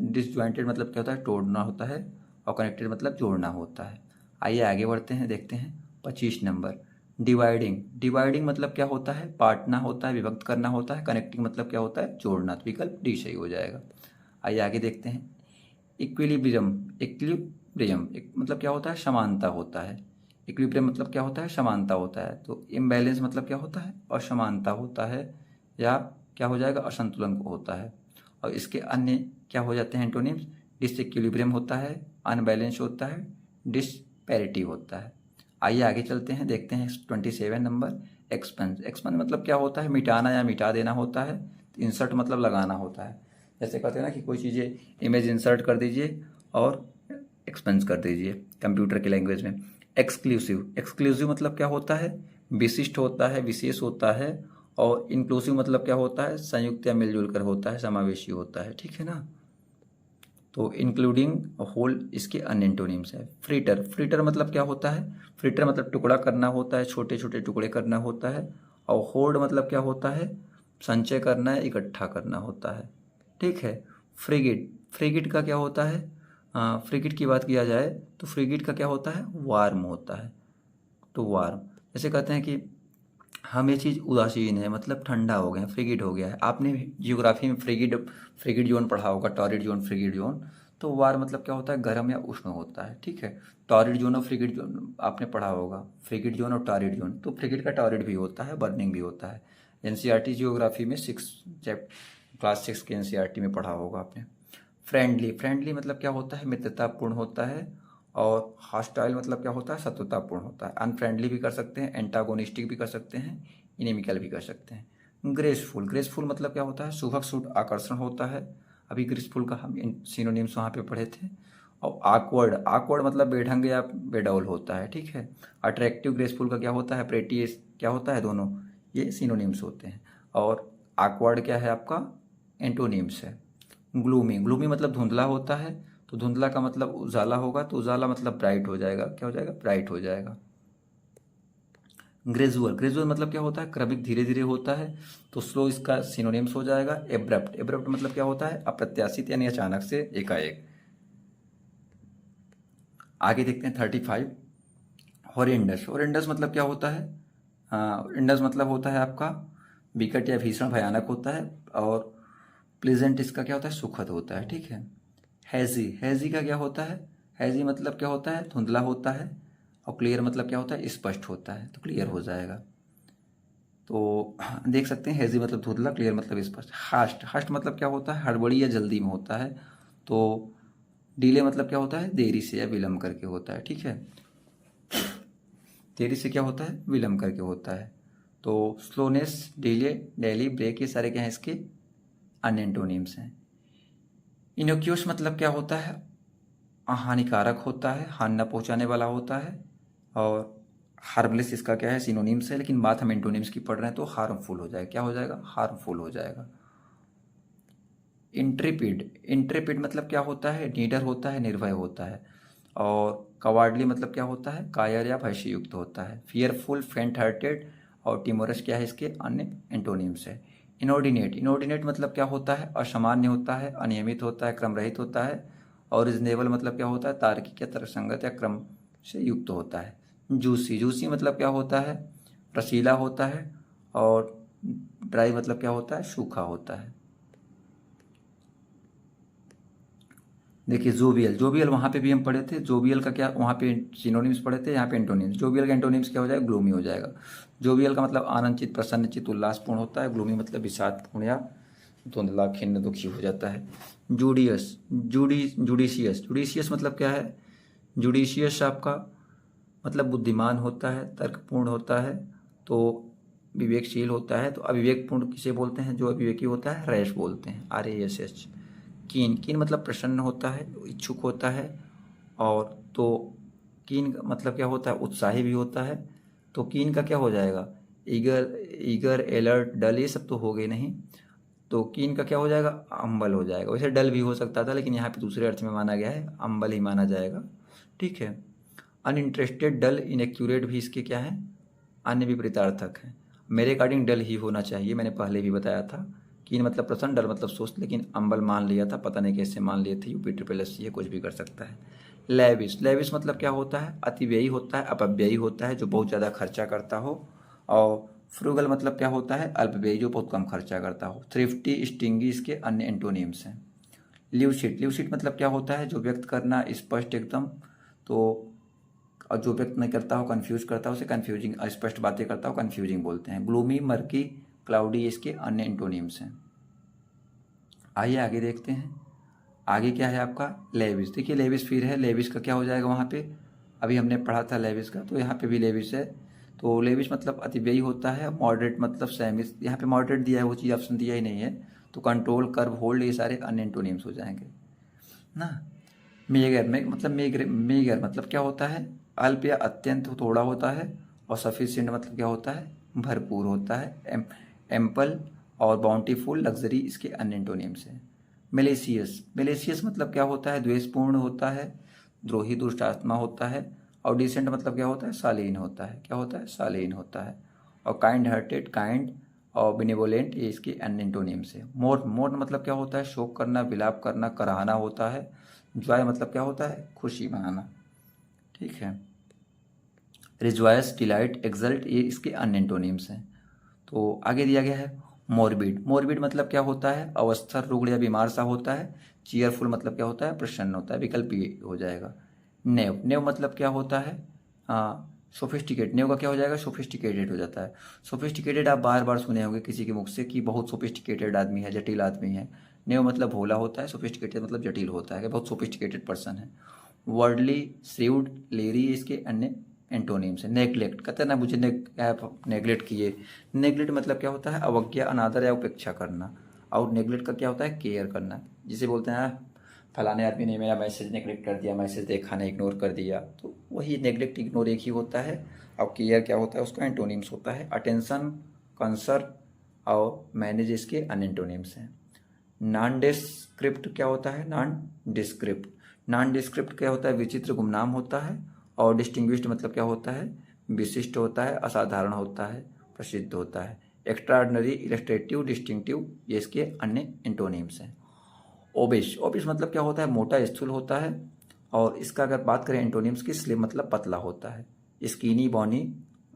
A: डिसज्वाइंटेड मतलब क्या होता है, तोड़ना होता है, और कनेक्टेड मतलब जोड़ना होता है। आइए आगे बढ़ते हैं, देखते हैं 25 नंबर। डिवाइडिंग, डिवाइडिंग मतलब क्या होता है, बांटना होता है, विभक्त करना होता है। कनेक्टिंग मतलब क्या होता है, जोड़ना, तो विकल्प डी सही हो जाएगा। आइए आगे देखते हैं। इक्विलिब्रियम, इक्विलिब्रियम एक मतलब क्या होता है, समानता होता है। इक्विलिब्रियम मतलब क्या होता है, समानता होता है। तो इम्बैलेंस मतलब क्या होता है, असमानता होता है, या क्या हो जाएगा, असंतुलन को होता है। और इसके अन्य क्या हो जाते हैं एंटोनिम्स, डिसइक्विलिब्रियम होता है, अनबैलेंस होता है, डिस्पैरिटी होता है। आइए आगे चलते हैं, देखते हैं 27 नंबर। एक्सपेंस, एक्सपेंस मतलब क्या होता है, मिटाना या मिटा देना होता है। इंसर्ट मतलब लगाना होता है। जैसे कहते हैं ना कि कोई चीज़ें इमेज इंसर्ट कर दीजिए और एक्सपेंस कर दीजिए कंप्यूटर की लैंग्वेज में। एक्सक्लूसिव, एक्सक्लूसिव मतलब क्या होता है, विशिष्ट होता है, विशेष होता है। और इंक्लूसिव मतलब क्या होता है, संयुक्त या मिलजुल कर होता है, समावेशी होता है, ठीक है ना। तो इंक्लूडिंग होल इसके अन्य एंटोनिम्स है। फ्रीटर, फ्रीटर मतलब क्या होता है, फ्रीटर मतलब टुकड़ा करना होता है, छोटे छोटे टुकड़े करना होता है। और होर्ड मतलब क्या होता है, संचय करना है, इकट्ठा करना होता है, ठीक है। फ्रिगिट, फ्रिगिट का क्या होता है, फ्रिगिट की बात किया जाए तो फ्रिगिट का क्या होता है, वार्म होता है। तो वार्म, जैसे कहते हैं कि हम ये चीज़ उदासीन है, मतलब ठंडा हो गया, फ्रिगिड हो गया है। आपने जियोग्राफी में फ्रिगिड, फ्रिगिड जोन पढ़ा होगा, टॉरिड जोन, फ्रिगिड जोन। तो वार मतलब क्या होता है, गर्म या उष्ण होता है, ठीक है। टॉरिड जोन और फ्रिगिड जोन आपने पढ़ा होगा, फ्रिगिड जोन और टॉरिड जोन। तो फ्रिगिड का टॉरिड भी होता है, बर्निंग भी होता है। एनसीईआरटी जियोग्राफी में क्लास 6 के एनसीईआरटी में पढ़ा होगा आपने। फ्रेंडली, फ्रेंडली मतलब क्या होता है, मित्रतापूर्ण होता है। और हॉस्टाइल मतलब क्या होता है, शत्रुतापूर्ण होता है। अनफ्रेंडली भी कर सकते हैं, एंटागोनिस्टिक भी कर सकते हैं, इनेमिकल भी कर सकते हैं। ग्रेसफुल, ग्रेसफुल मतलब क्या होता है, शुभक शुभ आकर्षण होता है। अभी ग्रेसफुल का हम सिनोनिम्स वहाँ पे पढ़े थे। और आकवर्ड, आकवर्ड मतलब बेढंग या बेडौल होता है, ठीक है। अट्रैक्टिव, ग्रेसफुल का क्या होता है, प्रेटियस क्या होता है, दोनों ये सिनोनिम्स होते हैं। और आकवर्ड क्या है आपका, एंटोनिम्स है। ग्लूमी, ग्लूमी मतलब धुंधला होता है। तो धुंधला का मतलब उजाला होगा, तो उजाला मतलब ब्राइट हो जाएगा, क्या हो जाएगा, ब्राइट हो जाएगा। ग्रेजुअल, ग्रेजुअल मतलब क्या होता है, क्रमिक धीरे धीरे होता है। तो स्लो इसका सिनोनिम्स हो जाएगा। एब्रप्ट, एब्रप्ट मतलब क्या होता है, अप्रत्याशित यानी अचानक से, एकाएक। आगे देखते हैं 35। हॉरेंडस, हॉरेंडस मतलब क्या होता है, हॉरेंडस मतलब होता है आपका विकट या भीषण, भयानक होता है। और प्लेजेंट इसका क्या होता है, सुखद होता है, ठीक है। हैजी, हैजी का क्या होता है, हैजी मतलब क्या होता है, धुंधला होता है। और क्लियर मतलब क्या होता है, स्पष्ट होता है, तो क्लियर हो जाएगा। तो देख सकते हैं, हैजी मतलब धुंधला, क्लियर मतलब स्पष्ट। हास्ट, हास्ट मतलब क्या होता है, हड़बड़ी या जल्दी में होता है। तो डिले मतलब क्या होता है, देरी से या विलम्ब करके होता है, ठीक है। देरी से क्या होता है, विलम्ब करके होता है। तो स्लोनेस, डिले, डेली, ब्रेक, ये सारे क्या हैं इसके अन्य एंटोनिम्स हैं। इनोक्यूस मतलब क्या होता है, हानिकारक होता है, हानि न पहुंचाने वाला होता है। और हार्मलेस इसका क्या है, सिनोनिम्स है, लेकिन बात हम एंटोनिम्स की पढ़ रहे हैं तो हार्मफुल हो जाएगा, क्या हो जाएगा, हार्मफुल हो जाएगा। इंट्रेपिड, इंट्रेपिड मतलब क्या होता है, नीडर होता है, निर्भय होता है। और कवार्डली मतलब क्या होता है, कायर या भय से युक्त होता है। फियरफुल, फेंट हार्टेड और टिमोरस क्या है इसके अन्य एंटोनिम्स है। इनऑर्डिनेट, इनऑर्डिनेट मतलब क्या होता है, असामान्य होता है, अनियमित होता है, क्रम रहित होता है। और रिजनेबल मतलब क्या होता है, तार्किक या तर्कसंगत या क्रम से युक्त होता है। जूसी, जूसी मतलब क्या होता है, रसीला होता है। और ड्राई मतलब क्या होता है, सूखा होता है। देखिए जोवियल, जोवियल वहाँ पे भी हम पढ़े थे। जोवियल का क्या, वहाँ पे सिनोनिम्स पढ़े थे, यहाँ पे एंटोनिम्स। जोवियल का एंटोनिम्स क्या हो जाएगा, ग्लूमी हो जाएगा। जोवियल का मतलब आनंदचित, प्रसन्नचित, उल्लासपूर्ण होता है। ग्लूमी मतलब विषादपूर्ण या धुंधला, खिन्न, दुखी हो जाता है। जूडियस, जुडिशियस, जुडिशियस मतलब क्या है, जुडिशियस आपका मतलब बुद्धिमान होता है, तर्कपूर्ण होता है, तो विवेकशील होता है। तो अविवेकपूर्ण किसे बोलते हैं, जो अविवेकी होता है रैश बोलते हैं, RASH। कीन, कीन मतलब प्रसन्न होता है, इच्छुक होता है। और तो कीन का मतलब क्या होता है, उत्साही भी होता है। तो कीन का क्या हो जाएगा, ईगर, ईगर, अलर्ट, डल, ये सब तो हो गए नहीं। तो कीन का क्या हो जाएगा, अम्बल हो जाएगा। वैसे डल भी हो सकता था, लेकिन यहाँ पे दूसरे अर्थ में माना गया है, अम्बल ही माना जाएगा। ठीक है। अनइंटरेस्टेड, डल, इनएक्यूरेट भी इसके क्या है, अन्य विपरीतार्थक है। मेरे अकॉर्डिंग डल ही होना चाहिए, मैंने पहले भी बताया था। कीन मतलब प्रसन्न, डल मतलब सुस्त, लेकिन अम्बल मान लिया था, पता नहीं कैसे मान लिए थे, यूपी ट्रिपल एस है, कुछ भी कर सकता है। लेविस, लेविस मतलब क्या होता है, अतिव्ययी होता है, अपव्ययी होता है, जो बहुत ज़्यादा खर्चा करता हो। और फ्रूगल मतलब क्या होता है, अल्पव्ययी, जो बहुत कम खर्चा करता हो। थ्रिफ्टी, स्टिंगी इसके अन्य एंटोनिम्स हैं। ल्यूसिड, ल्यूसिड मतलब क्या होता है, जो व्यक्त करना स्पष्ट एकदम, तो और जो व्यक्त नहीं करता हो, कंफ्यूज करता हो, उसे कंफ्यूजिंग, अस्पष्ट बातें करता हो, कंफ्यूजिंग बोलते हैं। ग्लूमी, मर्की, क्लाउडी इसके अन्य एंटोनिम्स हैं। आइए आगे देखते हैं। आगे क्या है आपका, लेविस। देखिए लेविस फिर है, लेविस का क्या हो जाएगा वहाँ पे, अभी हमने पढ़ा था लेविस का, तो यहाँ पे भी लेविस है। तो लेविस मतलब अतिव्ययी होता है। मॉडरेट मतलब सैमिस, यहाँ पे मॉडरेट दिया है, वो चीज़ ऑप्शन दिया ही नहीं है। तो कंट्रोल, कर्व, होल्ड, ये सारे अन्य एंटोनिम्स हो जाएंगे ना। मेगर, मतलब मेगर मतलब क्या होता है, अल्प या अत्यंत थोड़ा होता है। और सफिशिएंट मतलब क्या होता है, भरपूर होता है। एम्पल और बाउंटीफुल, लग्जरी इसके अन्य एंटोनिम्स हैं। मेलेशियस, मेलेशियस मतलब क्या होता है, द्वेषपूर्ण होता है, द्रोही, दुष्ट आत्मा होता है। और डिसेंट मतलब क्या होता है, शालीन होता है। क्या होता है, शालीन होता है। और काइंड हार्टेड, काइंड और बेनिवोलेंट, ये इसके अन्य एंटोनिम्स है। मोर्न, मोर्न मतलब क्या होता है, शोक करना, विलाप करना, कराहना होता है। जॉय मतलब क्या होता है, खुशी मनाना। ठीक है। रिजॉयस, डिलाइट, एक्सल्ट, ये इसके अन्य एंटोनिम्स हैं। तो आगे दिया गया है मोरबिड, मोरबिड मतलब क्या होता है, अवस्था, रुग्ण या बीमार सा होता है। चीयरफुल मतलब क्या होता है, प्रसन्न होता है, विकल्प ये हो जाएगा। नेव, नेव मतलब क्या होता है, सोफिस्टिकेट, नेव का क्या हो जाएगा, सोफिस्टिकेटेड हो जाता है। सोफिस्टिकेटेड आप बार बार सुने होंगे किसी के मुख से कि बहुत सोफिस्टिकेटेड आदमी है, जटिल आदमी है। नेव मतलब भोला होता है, सोफिस्टिकेटेड मतलब जटिल होता है, कि बहुत सोफिस्टिकेटेड पर्सन है। वर्डली, श्रीव्ड, लेरी, इसके अन्य एंटोनिम्स है। नेग्लेक्ट, कहते हैं ना मुझे नेग्लेक्ट किए। नेग्लेक्ट मतलब क्या होता है, अवज्ञा, अनादर या उपेक्षा करना। और नेग्लेक्ट का क्या होता है, केयर करना, जिसे बोलते हैं फलाने आदमी ने मेरा मैसेज नेग्लेक्ट कर दिया, मैसेज देखा नहीं, इग्नोर कर दिया, तो वही नेग्लेक्ट, इग्नोर एक ही होता है। और केयर क्या होता है, उसका एंटोनिम्स होता है। अटेंशन, कंसर्न और मैनेज इसके अन्य एंटोनिम्स हैं। नॉन डिस्क्रिप्ट क्या होता है, नॉन डिस्क्रिप्ट, नॉन डिस्क्रिप्ट क्या होता है, विचित्र, गुमनाम होता है। और डिस्टिंग्विश्ड मतलब क्या होता है, विशिष्ट होता है, असाधारण होता है, प्रसिद्ध होता है। एक्स्ट्राऑर्डिनरी, इलस्ट्रेटिव, डिस्टिंक्टिव, ये इसके अन्य एंटोनिम्स हैं। ओबिस, ओबिस मतलब क्या होता है, मोटा, स्थूल होता है। और इसका अगर बात करें एंटोनिम्स की, स्लिम मतलब पतला होता है। स्कीनी, बॉनी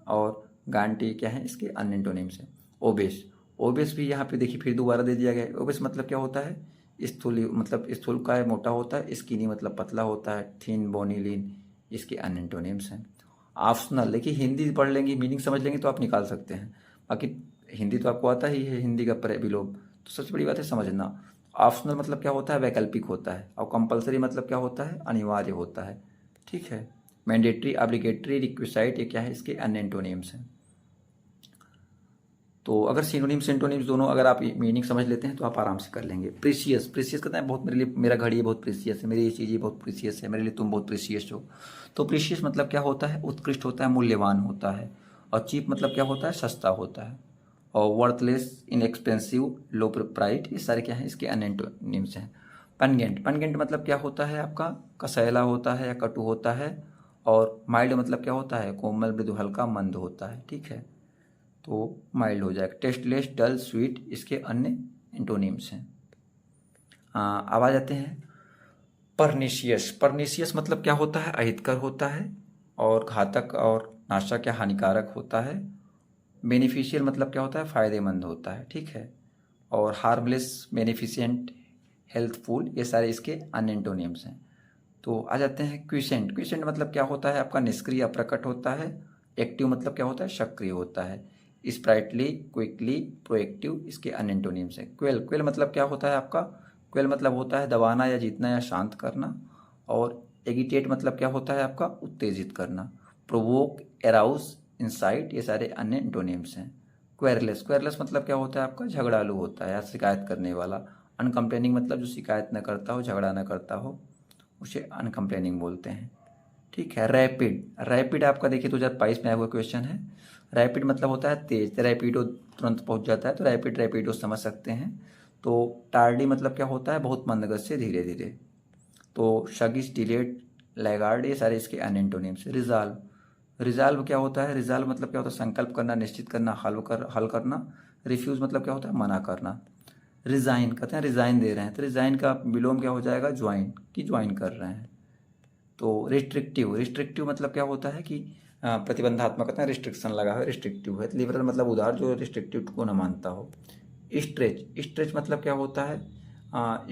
A: और गांटी क्या है, इसके अन्य एंटोनिम्स हैं। ओबेस, ओबेस भी यहाँ पे देखिए फिर दोबारा दे दिया गया है। ओबेस मतलब क्या होता है, स्थूल, मतलब स्थूल का है, मोटा होता है। स्कीनी मतलब पतला होता है। थीन, बोनी, लीन, इसके अन्य एंटोनिम्स हैं। ऑप्शनल, देखिए हिंदी पढ़ लेंगे, मीनिंग समझ लेंगे तो आप निकाल सकते हैं। बाकी हिंदी तो आपको आता ही है, हिंदी का विलोम, तो सबसे बड़ी बात है समझना। ऑप्शनल मतलब क्या होता है, वैकल्पिक होता है। और कंपलसरी मतलब क्या होता है, अनिवार्य होता है। ठीक है। मैंडेटरी, ऑब्लिगेटरी, रिक्विसाइट, ये क्या है, इसके अन्य एंटोनिम्स हैं। तो अगर सिनोनिम्स एंटोनिम्स दोनों अगर आप मीनिंग समझ लेते हैं तो आप आराम से कर लेंगे। प्रीसियस, प्रीसियस कहते हैं बहुत मेरे लिए, मेरा घड़ी बहुत प्रीसियस है, मेरी ये चीज़ बहुत प्रीसियस है, मेरे लिए तुम बहुत प्रीसियस हो। तो प्रीसियस मतलब क्या होता है, उत्कृष्ट होता है, मूल्यवान होता है। और चीप मतलब क्या होता है, सस्ता होता है। और वर्थलेस, इनएक्सपेंसिव, लो प्राइट, ये सारे क्या हैं, इसके अन्य एंटोनिम्स हैं। पनगेंट, पनगेंट मतलब क्या होता है आपका, कसैला होता है या कटु होता है। और माइल्ड मतलब क्या होता है, कोमल, मृदु, हल्का, मंद होता है। ठीक है। तो माइल्ड हो जाएगा। टेस्टलेस, डल, स्वीट, इसके अन्य एंटोनिम्स हैं। अब आ जाते हैं परनिशियस, परनिशियस मतलब क्या होता है, अहितकर होता है और घातक और नाशक या हानिकारक होता है। बेनिफिशियल मतलब क्या होता है, फायदेमंद होता है। ठीक है। और हार्मलेस, बेनिफिशिएंट, हेल्थफुल, ये सारे इसके अन्य एंटोनिम्स हैं। तो आ जाते हैं क्विसेंट। क्विसेंट मतलब क्या होता है आपका, निष्क्रिय अप्रकट होता है। एक्टिव मतलब क्या होता है, सक्रिय होता है। स्प्राइटली, क्विकली, प्रोएक्टिव इसके अन्य एंटोनिम्स हैं। क्वेल, क्वेल मतलब क्या होता है आपका, क्वेल मतलब होता है दबाना या जीतना या शांत करना। और एगिटेट मतलब क्या होता है आपका, उत्तेजित करना। प्रोवोक, एराउस, इंसाइट, ये सारे अन्य एंटोनिम्स हैं। क्वेरलेस, क्वेरलेस मतलब क्या होता है आपका, झगड़ालू होता है या शिकायत करने वाला। अनकम्प्लेनिंग मतलब जो शिकायत न करता हो, झगड़ा न करता हो, उसे अनकम्प्लेनिंग बोलते हैं। ठीक है। रैपिड, रैपिड आपका देखिए 2022 में आया हुआ क्वेश्चन है। रैपिड मतलब होता है तेज, रैपिडो तुरंत पहुंच जाता है, तो रैपिड रैपिडो समझ सकते हैं। तो टार्डी मतलब क्या होता है, बहुत मंदगति से, धीरे धीरे। तो शगिश, डिलेड, लैगार्ड, ये सारे इसके अन्य एंटोनिम्स। रिजॉल्व, रिजॉल्व क्या होता है, रिजॉल्व मतलब क्या होता है, संकल्प करना, निश्चित करना, हल करना। रिफ्यूज मतलब क्या होता है, मना करना। रिजाइन, कहते हैं रिजाइन दे रहे हैं, तो रिजाइन का विलोम क्या हो जाएगा, ज्वाइन, की ज्वाइन कर रहे हैं। तो रिस्ट्रिक्टिव, रिस्ट्रिक्टिव मतलब क्या होता है कि प्रतिबंधात्मक, कहते हैं रिस्ट्रिक्शन लगा है, रिस्ट्रिक्टिव है। लिबरल मतलब उदार, जो रिस्ट्रिक्टिव को न मानता हो। स्ट्रेच, स्ट्रेच मतलब क्या होता है,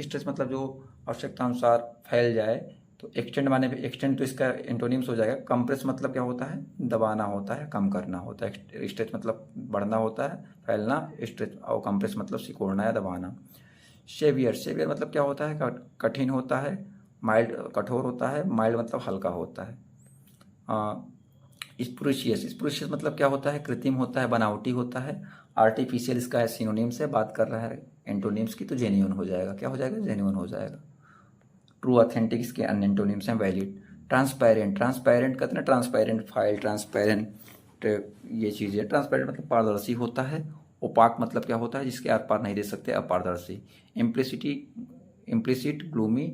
A: स्ट्रेच मतलब जो आवश्यकता अनुसार फैल जाए। तो एक्सटेंड माने भी, एक्सटेंड तो इसका एंटोनिम्स हो जाएगा। कंप्रेस मतलब क्या होता है, दबाना होता है, कम करना होता है। स्ट्रेच मतलब बढ़ना होता है, फैलना। स्ट्रेच और कंप्रेस मतलब सिकोड़ना या दबाना। सेवियर, सेवियर मतलब क्या होता है, कठिन होता है। माइल्ड, कठोर होता है। माइल्ड मतलब हल्का होता है। स्प्रूशियस, स्प्रूशियस मतलब क्या होता है, कृत्रिम होता है, बनावटी होता है। आर्टिफिशियल इसका सिनोनिम से बात कर रहा है एंटोनिम्स की, तो जेन्युइन हो जाएगा। क्या हो जाएगा, जेन्युइन हो जाएगा। ट्रू, ऑथेंटिक इसके अन्य एंटोनिम्स हैं। वैलिड, ट्रांसपेरेंट, ट्रांसपेरेंट कहते हैं ट्रांसपेरेंट फाइल, ट्रांसपेरेंट ये चीज़ें। ट्रांसपेरेंट मतलब पारदर्शी होता है। ओपाक मतलब क्या होता है, जिसके आर पार नहीं दे सकते, अपारदर्शी। इम्प्लिसिटी, इम्प्लिसिट, ग्लूमी,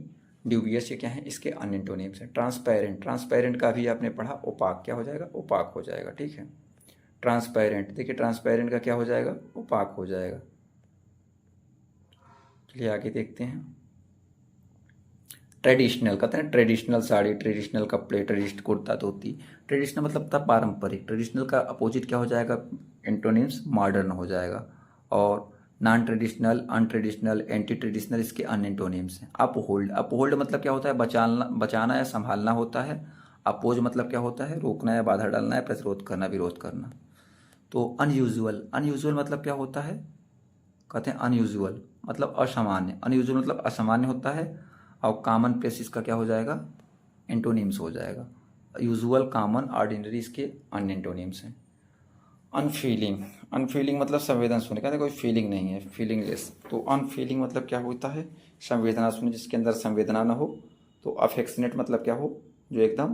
A: ड्यूबियस, ये क्या है, इसके अन्य एंटोनिम्स हैं। ट्रांसपेरेंट, ट्रांसपेरेंट का भी आपने पढ़ा, ओपाक, क्या हो जाएगा, ओपाक हो जाएगा। ठीक है। ट्रांसपेरेंट, देखिए ट्रांसपेरेंट का क्या हो जाएगा, ओपाक हो जाएगा। चलिए आगे देखते हैं। ट्रेडिशनल, कहते हैं ट्रेडिशनल साड़ी, ट्रेडिशनल कपड़े, ट्रेडिशनल कुर्ता धोती। ट्रेडिशनल मतलब था पारंपरिक। ट्रेडिशनल का अपोजिट क्या हो जाएगा, एंटोनिम्स मॉडर्न हो जाएगा। और non traditional, untraditional, anti traditional इसके अन्य एंटोनिम्स हैं। अपहोल्ड, अपहोल्ड मतलब क्या होता है, बचाना, बचाना या संभालना होता है। अपोज मतलब क्या होता है, रोकना या बाधा डालना या प्रतिरोध करना, विरोध करना। तो अनयूजुअल, अनयूजुअल मतलब क्या होता है, कहते हैं अनयूजुअल मतलब असामान्य। अनयूजुअल मतलब असामान्य होता है। और कॉमन प्लेस इसका क्या हो जाएगा, एंटोनिम्स हो जाएगा। यूजुअल, कॉमन, ऑर्डिनरी इसके अन्य एंटोनिम्स हैं। अनफीलिंग, अनफीलिंग मतलब संवेदन शून्य, कहते हैं कोई फीलिंग नहीं है, फीलिंगलेस। तो अनफीलिंग मतलब क्या होता है, संवेदना शून्य, जिसके अंदर संवेदना न हो। तो अफेक्शनेट मतलब क्या हो, जो एकदम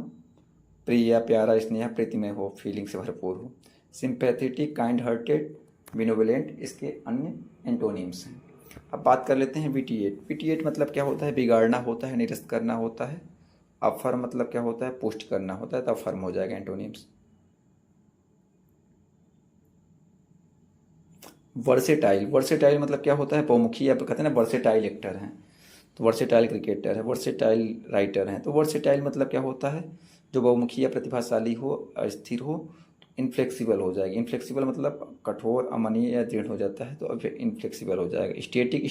A: प्रिय या प्यारा, स्नेह, प्रीतिमय हो, फीलिंग से भरपूर हो। सिंपैथेटिक, काइंड हार्टेड, बिनोवलेंट इसके अन्य एंटोनिम्स हैं। अब बात कर लेते हैं विटिएट। विटिएट मतलब क्या होता है, बिगाड़ना होता है, निरस्त करना होता है। अफर्म मतलब क्या होता है, पुष्ट करना होता है, तो अफर्म हो जाएगा एंटोनिम्स। वर्सेटाइल, वर्सेटाइल मतलब क्या होता है, बहुमुखी, या कहते हैं ना वर्सेटाइल एक्टर हैं, तो वर्सेटाइल क्रिकेटर है, वर्सेटाइल राइटर हैं। तो वर्सेटाइल मतलब क्या होता है, जो बहुमुखी या प्रतिभाशाली हो, अस्थिर हो। इनफ्लेक्सिबल हो जाएगी, इनफ्लेक्सिबल मतलब कठोर, अमनीय या दृढ़ हो जाता है, तो अब इनफ्लेक्सिबल हो जाएगा। स्टेटिक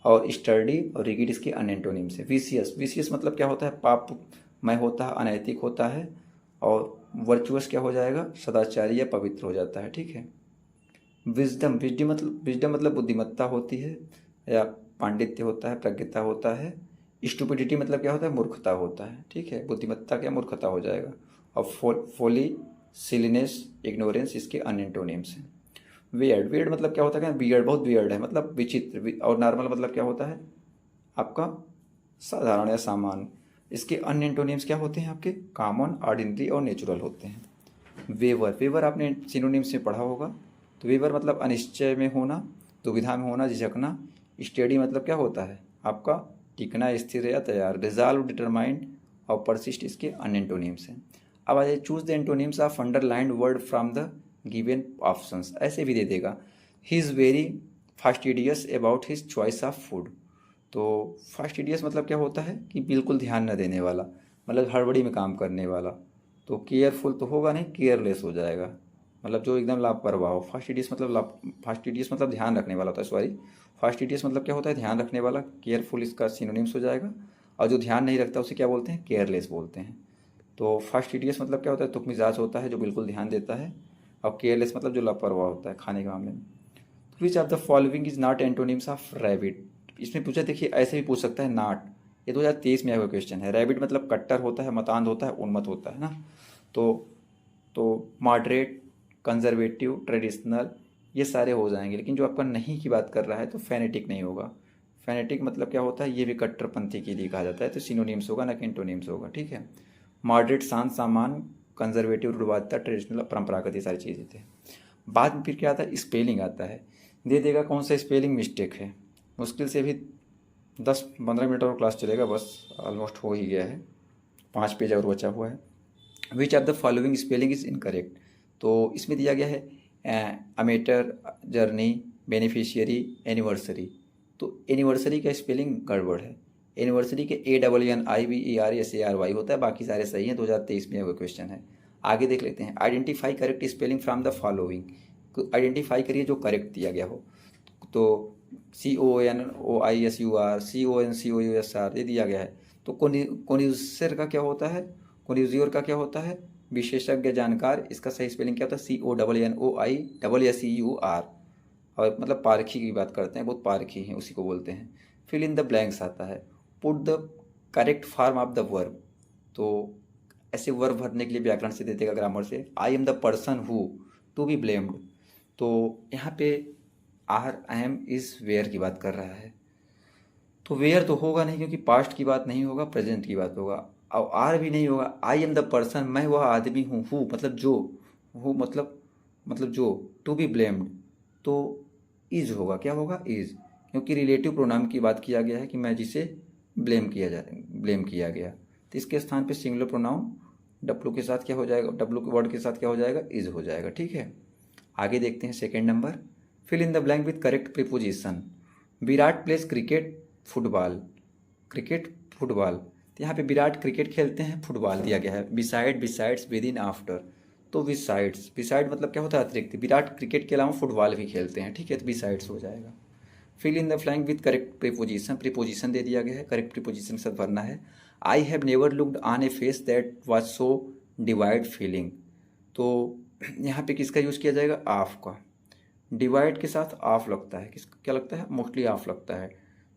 A: और स्टर्डी और रिगिड इसके अन्य एंटोनिम्स है। विशियस, विशियस मतलब क्या होता है, पापमय होता है, अनैतिक होता है। और वर्चुअस क्या हो जाएगा, सदाचारी या पवित्र हो जाता है। ठीक है। विजडम, विजडम मतलब बुद्धिमत्ता होती है या पांडित्य होता है, प्रज्ञता होता है। स्टुपिडिटी मतलब क्या होता है, मूर्खता होता है। ठीक है, बुद्धिमत्ता क्या, मूर्खता हो जाएगा। और फोली, सिलीनेस, इग्नोरेंस इसके अन्य एंटोनिम्स हैं। वियर्ड, वियर्ड मतलब क्या होता है, वियर्ड बहुत वियर्ड है मतलब विचित्र। और नॉर्मल मतलब क्या होता है आपका, साधारण या सामान्य। इसके अन्य एंटोनिम्स क्या होते हैं आपके, कॉमन, ऑर्डिनरी और नेचुरल होते हैं। वेवर, वेवर आपने सिनोनिम्स में पढ़ा होगा। तो वेवर मतलब अनिश्चय में होना, दुविधा में होना, झिझकना। स्टेडी मतलब क्या होता है आपका, टिकना, स्थिर या तैयार। रिजॉल्व, डिटरमाइंड और परसिस्ट इसके अन्य एंटोनिम्स हैं। अब आ जाए, choose the antonyms of underlined word from the given options. ऐसे भी दे देगा। He is very fastidious about his choice of food. तो फास्टिडियस मतलब क्या होता है कि बिल्कुल ध्यान न देने वाला, मतलब हड़बड़ी में काम करने वाला। तो केयरफुल तो होगा नहीं, केयरलेस हो जाएगा, मतलब जो एकदम लापरवाह हो। फास्टिडियस मतलब फास्टिडियस मतलब ध्यान रखने वाला होता है, सॉरी। फास्टिडियस मतलब क्या होता है, ध्यान रखने वाला। केयरफुल इसका सिनोनिम्स हो जाएगा। और जो ध्यान नहीं रखता उसे क्या बोलते हैं, केयरलेस बोलते हैं। तो फास्टिडियस मतलब क्या होता है, तुक मिजाज होता है जो बिल्कुल ध्यान देता है। और केयरलेस मतलब जो लापरवाह होता है खाने के मामले में। Which of the following is not antonyms of rabbit. इसमें पूछा, देखिए ऐसे भी पूछ सकता है नॉट। ये 2023 में आया हुआ क्वेश्चन है। रैबिट मतलब कट्टर होता है, मतांध होता है, उन्मत्त होता है ना। तो मॉडरेट, कंजर्वेटिव, ट्रेडिशनल, ये सारे हो जाएंगे। लेकिन जो आपका नहीं की बात कर रहा है तो फेनेटिक नहीं होगा। फेनेटिक मतलब क्या होता है, ये भी कट्टरपंथी के लिए कहा जाता है। तो सिनोनिम्स होगा ना कि एंटोनिम्स होगा, ठीक है। मॉडरेट शांत सामान, कंजर्वेटिव रूढ़वादिता, ट्रेडिशनल परंपरागत, ये सारी चीज़ें थे। बाद में फिर क्या आता है, स्पेलिंग आता है। दे देगा कौन सा स्पेलिंग मिस्टेक है। मुश्किल से भी 10-15 मिनट और क्लास चलेगा, बस ऑलमोस्ट हो ही गया है। 5 पेज और बचा हुआ है। Which of the following spelling is incorrect. तो इसमें दिया गया है अमेटर, जर्नी, बेनिफिशियरी, एनिवर्सरी। तो एनिवर्सरी का स्पेलिंग गड़बड़ है। एनिवर्सरी के ANNIVERSARY होता है, बाकी सारे सही हैं। 2023 में वो क्वेश्चन है। आगे देख लेते हैं। Identify correct spelling from the following. Identify करिए जो करेक्ट दिया गया हो। तो CONOISUR, CONCOUSR ये दिया गया है। तो कोन्यूसर का क्या होता है, कोन्यूजियोर का क्या होता है, विशेषज्ञ जानकार। इसका सही स्पेलिंग क्या होता है, CONNOISSEUR। और मतलब पारखी की बात करते हैं, बहुत पारखी हैं, उसी को बोलते हैं। फिल इन द ब्लैंक्स आता है। Put the correct form of the verb. तो ऐसे वर्ब भरने के लिए व्याकरण से दे देगा, ग्रामर से। I am the person who, to be blamed. तो यहाँ पे आर एम इज वेयर की बात कर रहा है। तो वेयर तो होगा नहीं, क्योंकि पास्ट की बात नहीं होगा, प्रेजेंट की बात होगा। और आर भी नहीं होगा। आई एम द पर्सन, मैं वह आदमी हूँ। हु मतलब जो, हु मतलब जो। टू बी ब्लेम्ड, तो इज होगा। क्या होगा, इज। क्योंकि रिलेटिव प्रोनाउन की बात किया गया है कि मैं जिसे ब्लेम किया गया। तो इसके स्थान पे सिंगुलर प्रोनाउन डब्लू के साथ क्या हो जाएगा, डब्लू के वर्ड के साथ क्या हो जाएगा, इज हो जाएगा, ठीक है। आगे देखते हैं second number. Fill in the blank with correct preposition. Virat plays cricket, football. Cricket, football. तो यहाँ पे विराट क्रिकेट खेलते हैं, फुटबॉल दिया गया है। Beside, besides, with in, after. तो बिसाइड्स, बिसाइड मतलब क्या होता है, अतिरिक्त। विराट क्रिकेट के अलावा फुटबॉल भी खेलते हैं, ठीक है। तो बिसाइड्स हो जाएगा। Fill in the flank with correct preposition. Preposition दे दिया गया है, करेक्ट प्रीपोजिशन के साथ भरना है। I have never looked on a face that was so divide feeling. तो यहाँ पे किसका यूज़ किया जाएगा, ऑफ का। डिवाइड के साथ ऑफ लगता है, किस क्या लगता है, मोस्टली ऑफ लगता है।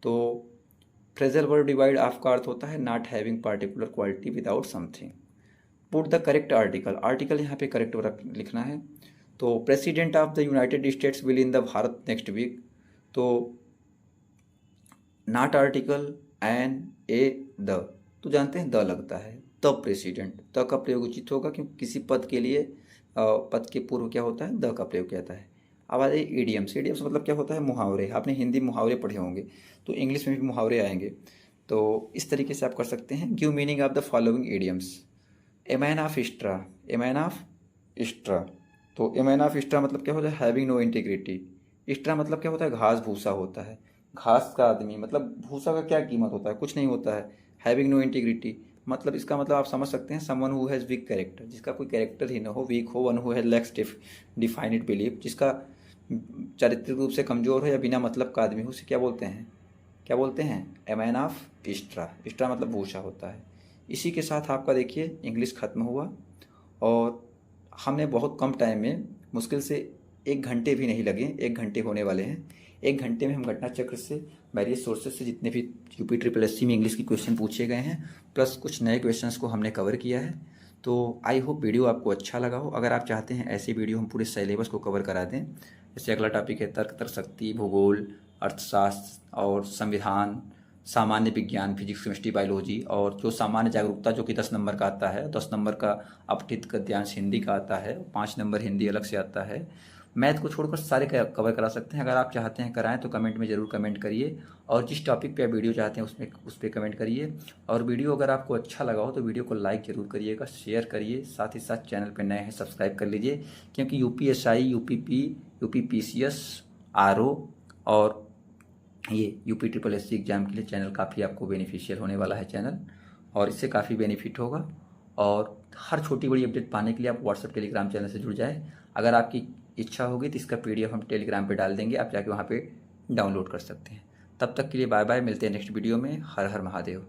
A: तो फ्रेजल वर्ड डिवाइड ऑफ का अर्थ होता है not having particular quality without something. Put the correct article. Article यहाँ पे करेक्ट लिखना है। तो president of the United States will in the Bharat next week. तो not article, an, a, the. तो जानते हैं द लगता है, द प्रेसिडेंट। द का प्रयोग उचित होगा, क्योंकि किसी पद के लिए पद के पूर्व क्या होता है, द का प्रयोग किया जाता है। अब आ जाए ईडियम्स। ईडियम्स मतलब क्या होता है, मुहावरे। आपने हिंदी मुहावरे पढ़े होंगे, तो इंग्लिश में भी मुहावरे आएंगे। तो इस तरीके से आप कर सकते हैं। Give meaning of the following idioms. A man of straw, a man of straw. तो ए मैन ऑफ स्ट्रा मतलब क्या होता है, हैविंग नो इंटीग्रिटी। स्ट्रा मतलब क्या होता है, घास भूसा होता है। घास का आदमी मतलब भूसा का क्या कीमत होता है, कुछ नहीं होता है। हैविंग नो इंटीग्रिटी मतलब इसका मतलब आप समझ सकते हैं, someone who has weak character, जिसका कोई कैरेक्टर ही ना हो, वीक हो। One who has lacks defined belief, जिसका चारित्रिक रूप से कमजोर हो या बिना मतलब का आदमी हो, उसे क्या बोलते हैं, क्या बोलते हैं, a man of straw. Straw मतलब भूसा होता है। इसी के साथ आपका देखिए इंग्लिश खत्म हुआ। और हमने बहुत कम टाइम में, मुश्किल से 1 घंटे भी नहीं लगे, 1 घंटे होने वाले हैं। 1 घंटे में हम घटना चक्र से, वेरियस सोर्सेज से जितने भी UP SSC में इंग्लिश के क्वेश्चन पूछे गए हैं, प्लस कुछ नए क्वेश्चंस को हमने कवर किया है। तो आई होप वीडियो आपको अच्छा लगा हो। अगर आप चाहते हैं ऐसे वीडियो हम पूरे सिलेबस को कवर करा दें, जैसे अगला टॉपिक है तर्क, तर्कशक्ति, भूगोल, अर्थशास्त्र और संविधान, सामान्य विज्ञान, फिजिक्स, केमिस्ट्री, बायोलॉजी, और जो सामान्य जागरूकता जो कि 10 नंबर का आता है, 10 नंबर का अपठित गद्यांश हिंदी का आता है, 5 नंबर हिंदी अलग से आता है। मैथ को छोड़कर सारे कवर करा सकते हैं। अगर आप चाहते हैं कराएं तो कमेंट में ज़रूर कमेंट करिए। और जिस टॉपिक पे आप वीडियो चाहते हैं उस पर कमेंट करिए। और वीडियो अगर आपको अच्छा लगा हो तो वीडियो को लाइक ज़रूर करिएगा, शेयर करिए। साथ ही साथ चैनल पर नए हैं सब्सक्राइब कर लीजिए, क्योंकि UPSI, UPP, UPPCS, RO और ये UP SSC एग्ज़ाम के लिए चैनल काफ़ी आपको बेनिफिशियल होने वाला है चैनल, और इससे काफ़ी बेनिफिट होगा। और हर छोटी बड़ी अपडेट पाने के लिए आप व्हाट्सएप टेलीग्राम चैनल से जुड़ जाए। अगर आपकी इच्छा होगी तो इसका PDF हम टेलीग्राम पे डाल देंगे, आप जाके वहाँ पे डाउनलोड कर सकते हैं। तब तक के लिए बाय बाय, मिलते हैं नेक्स्ट वीडियो में। हर हर महादेव।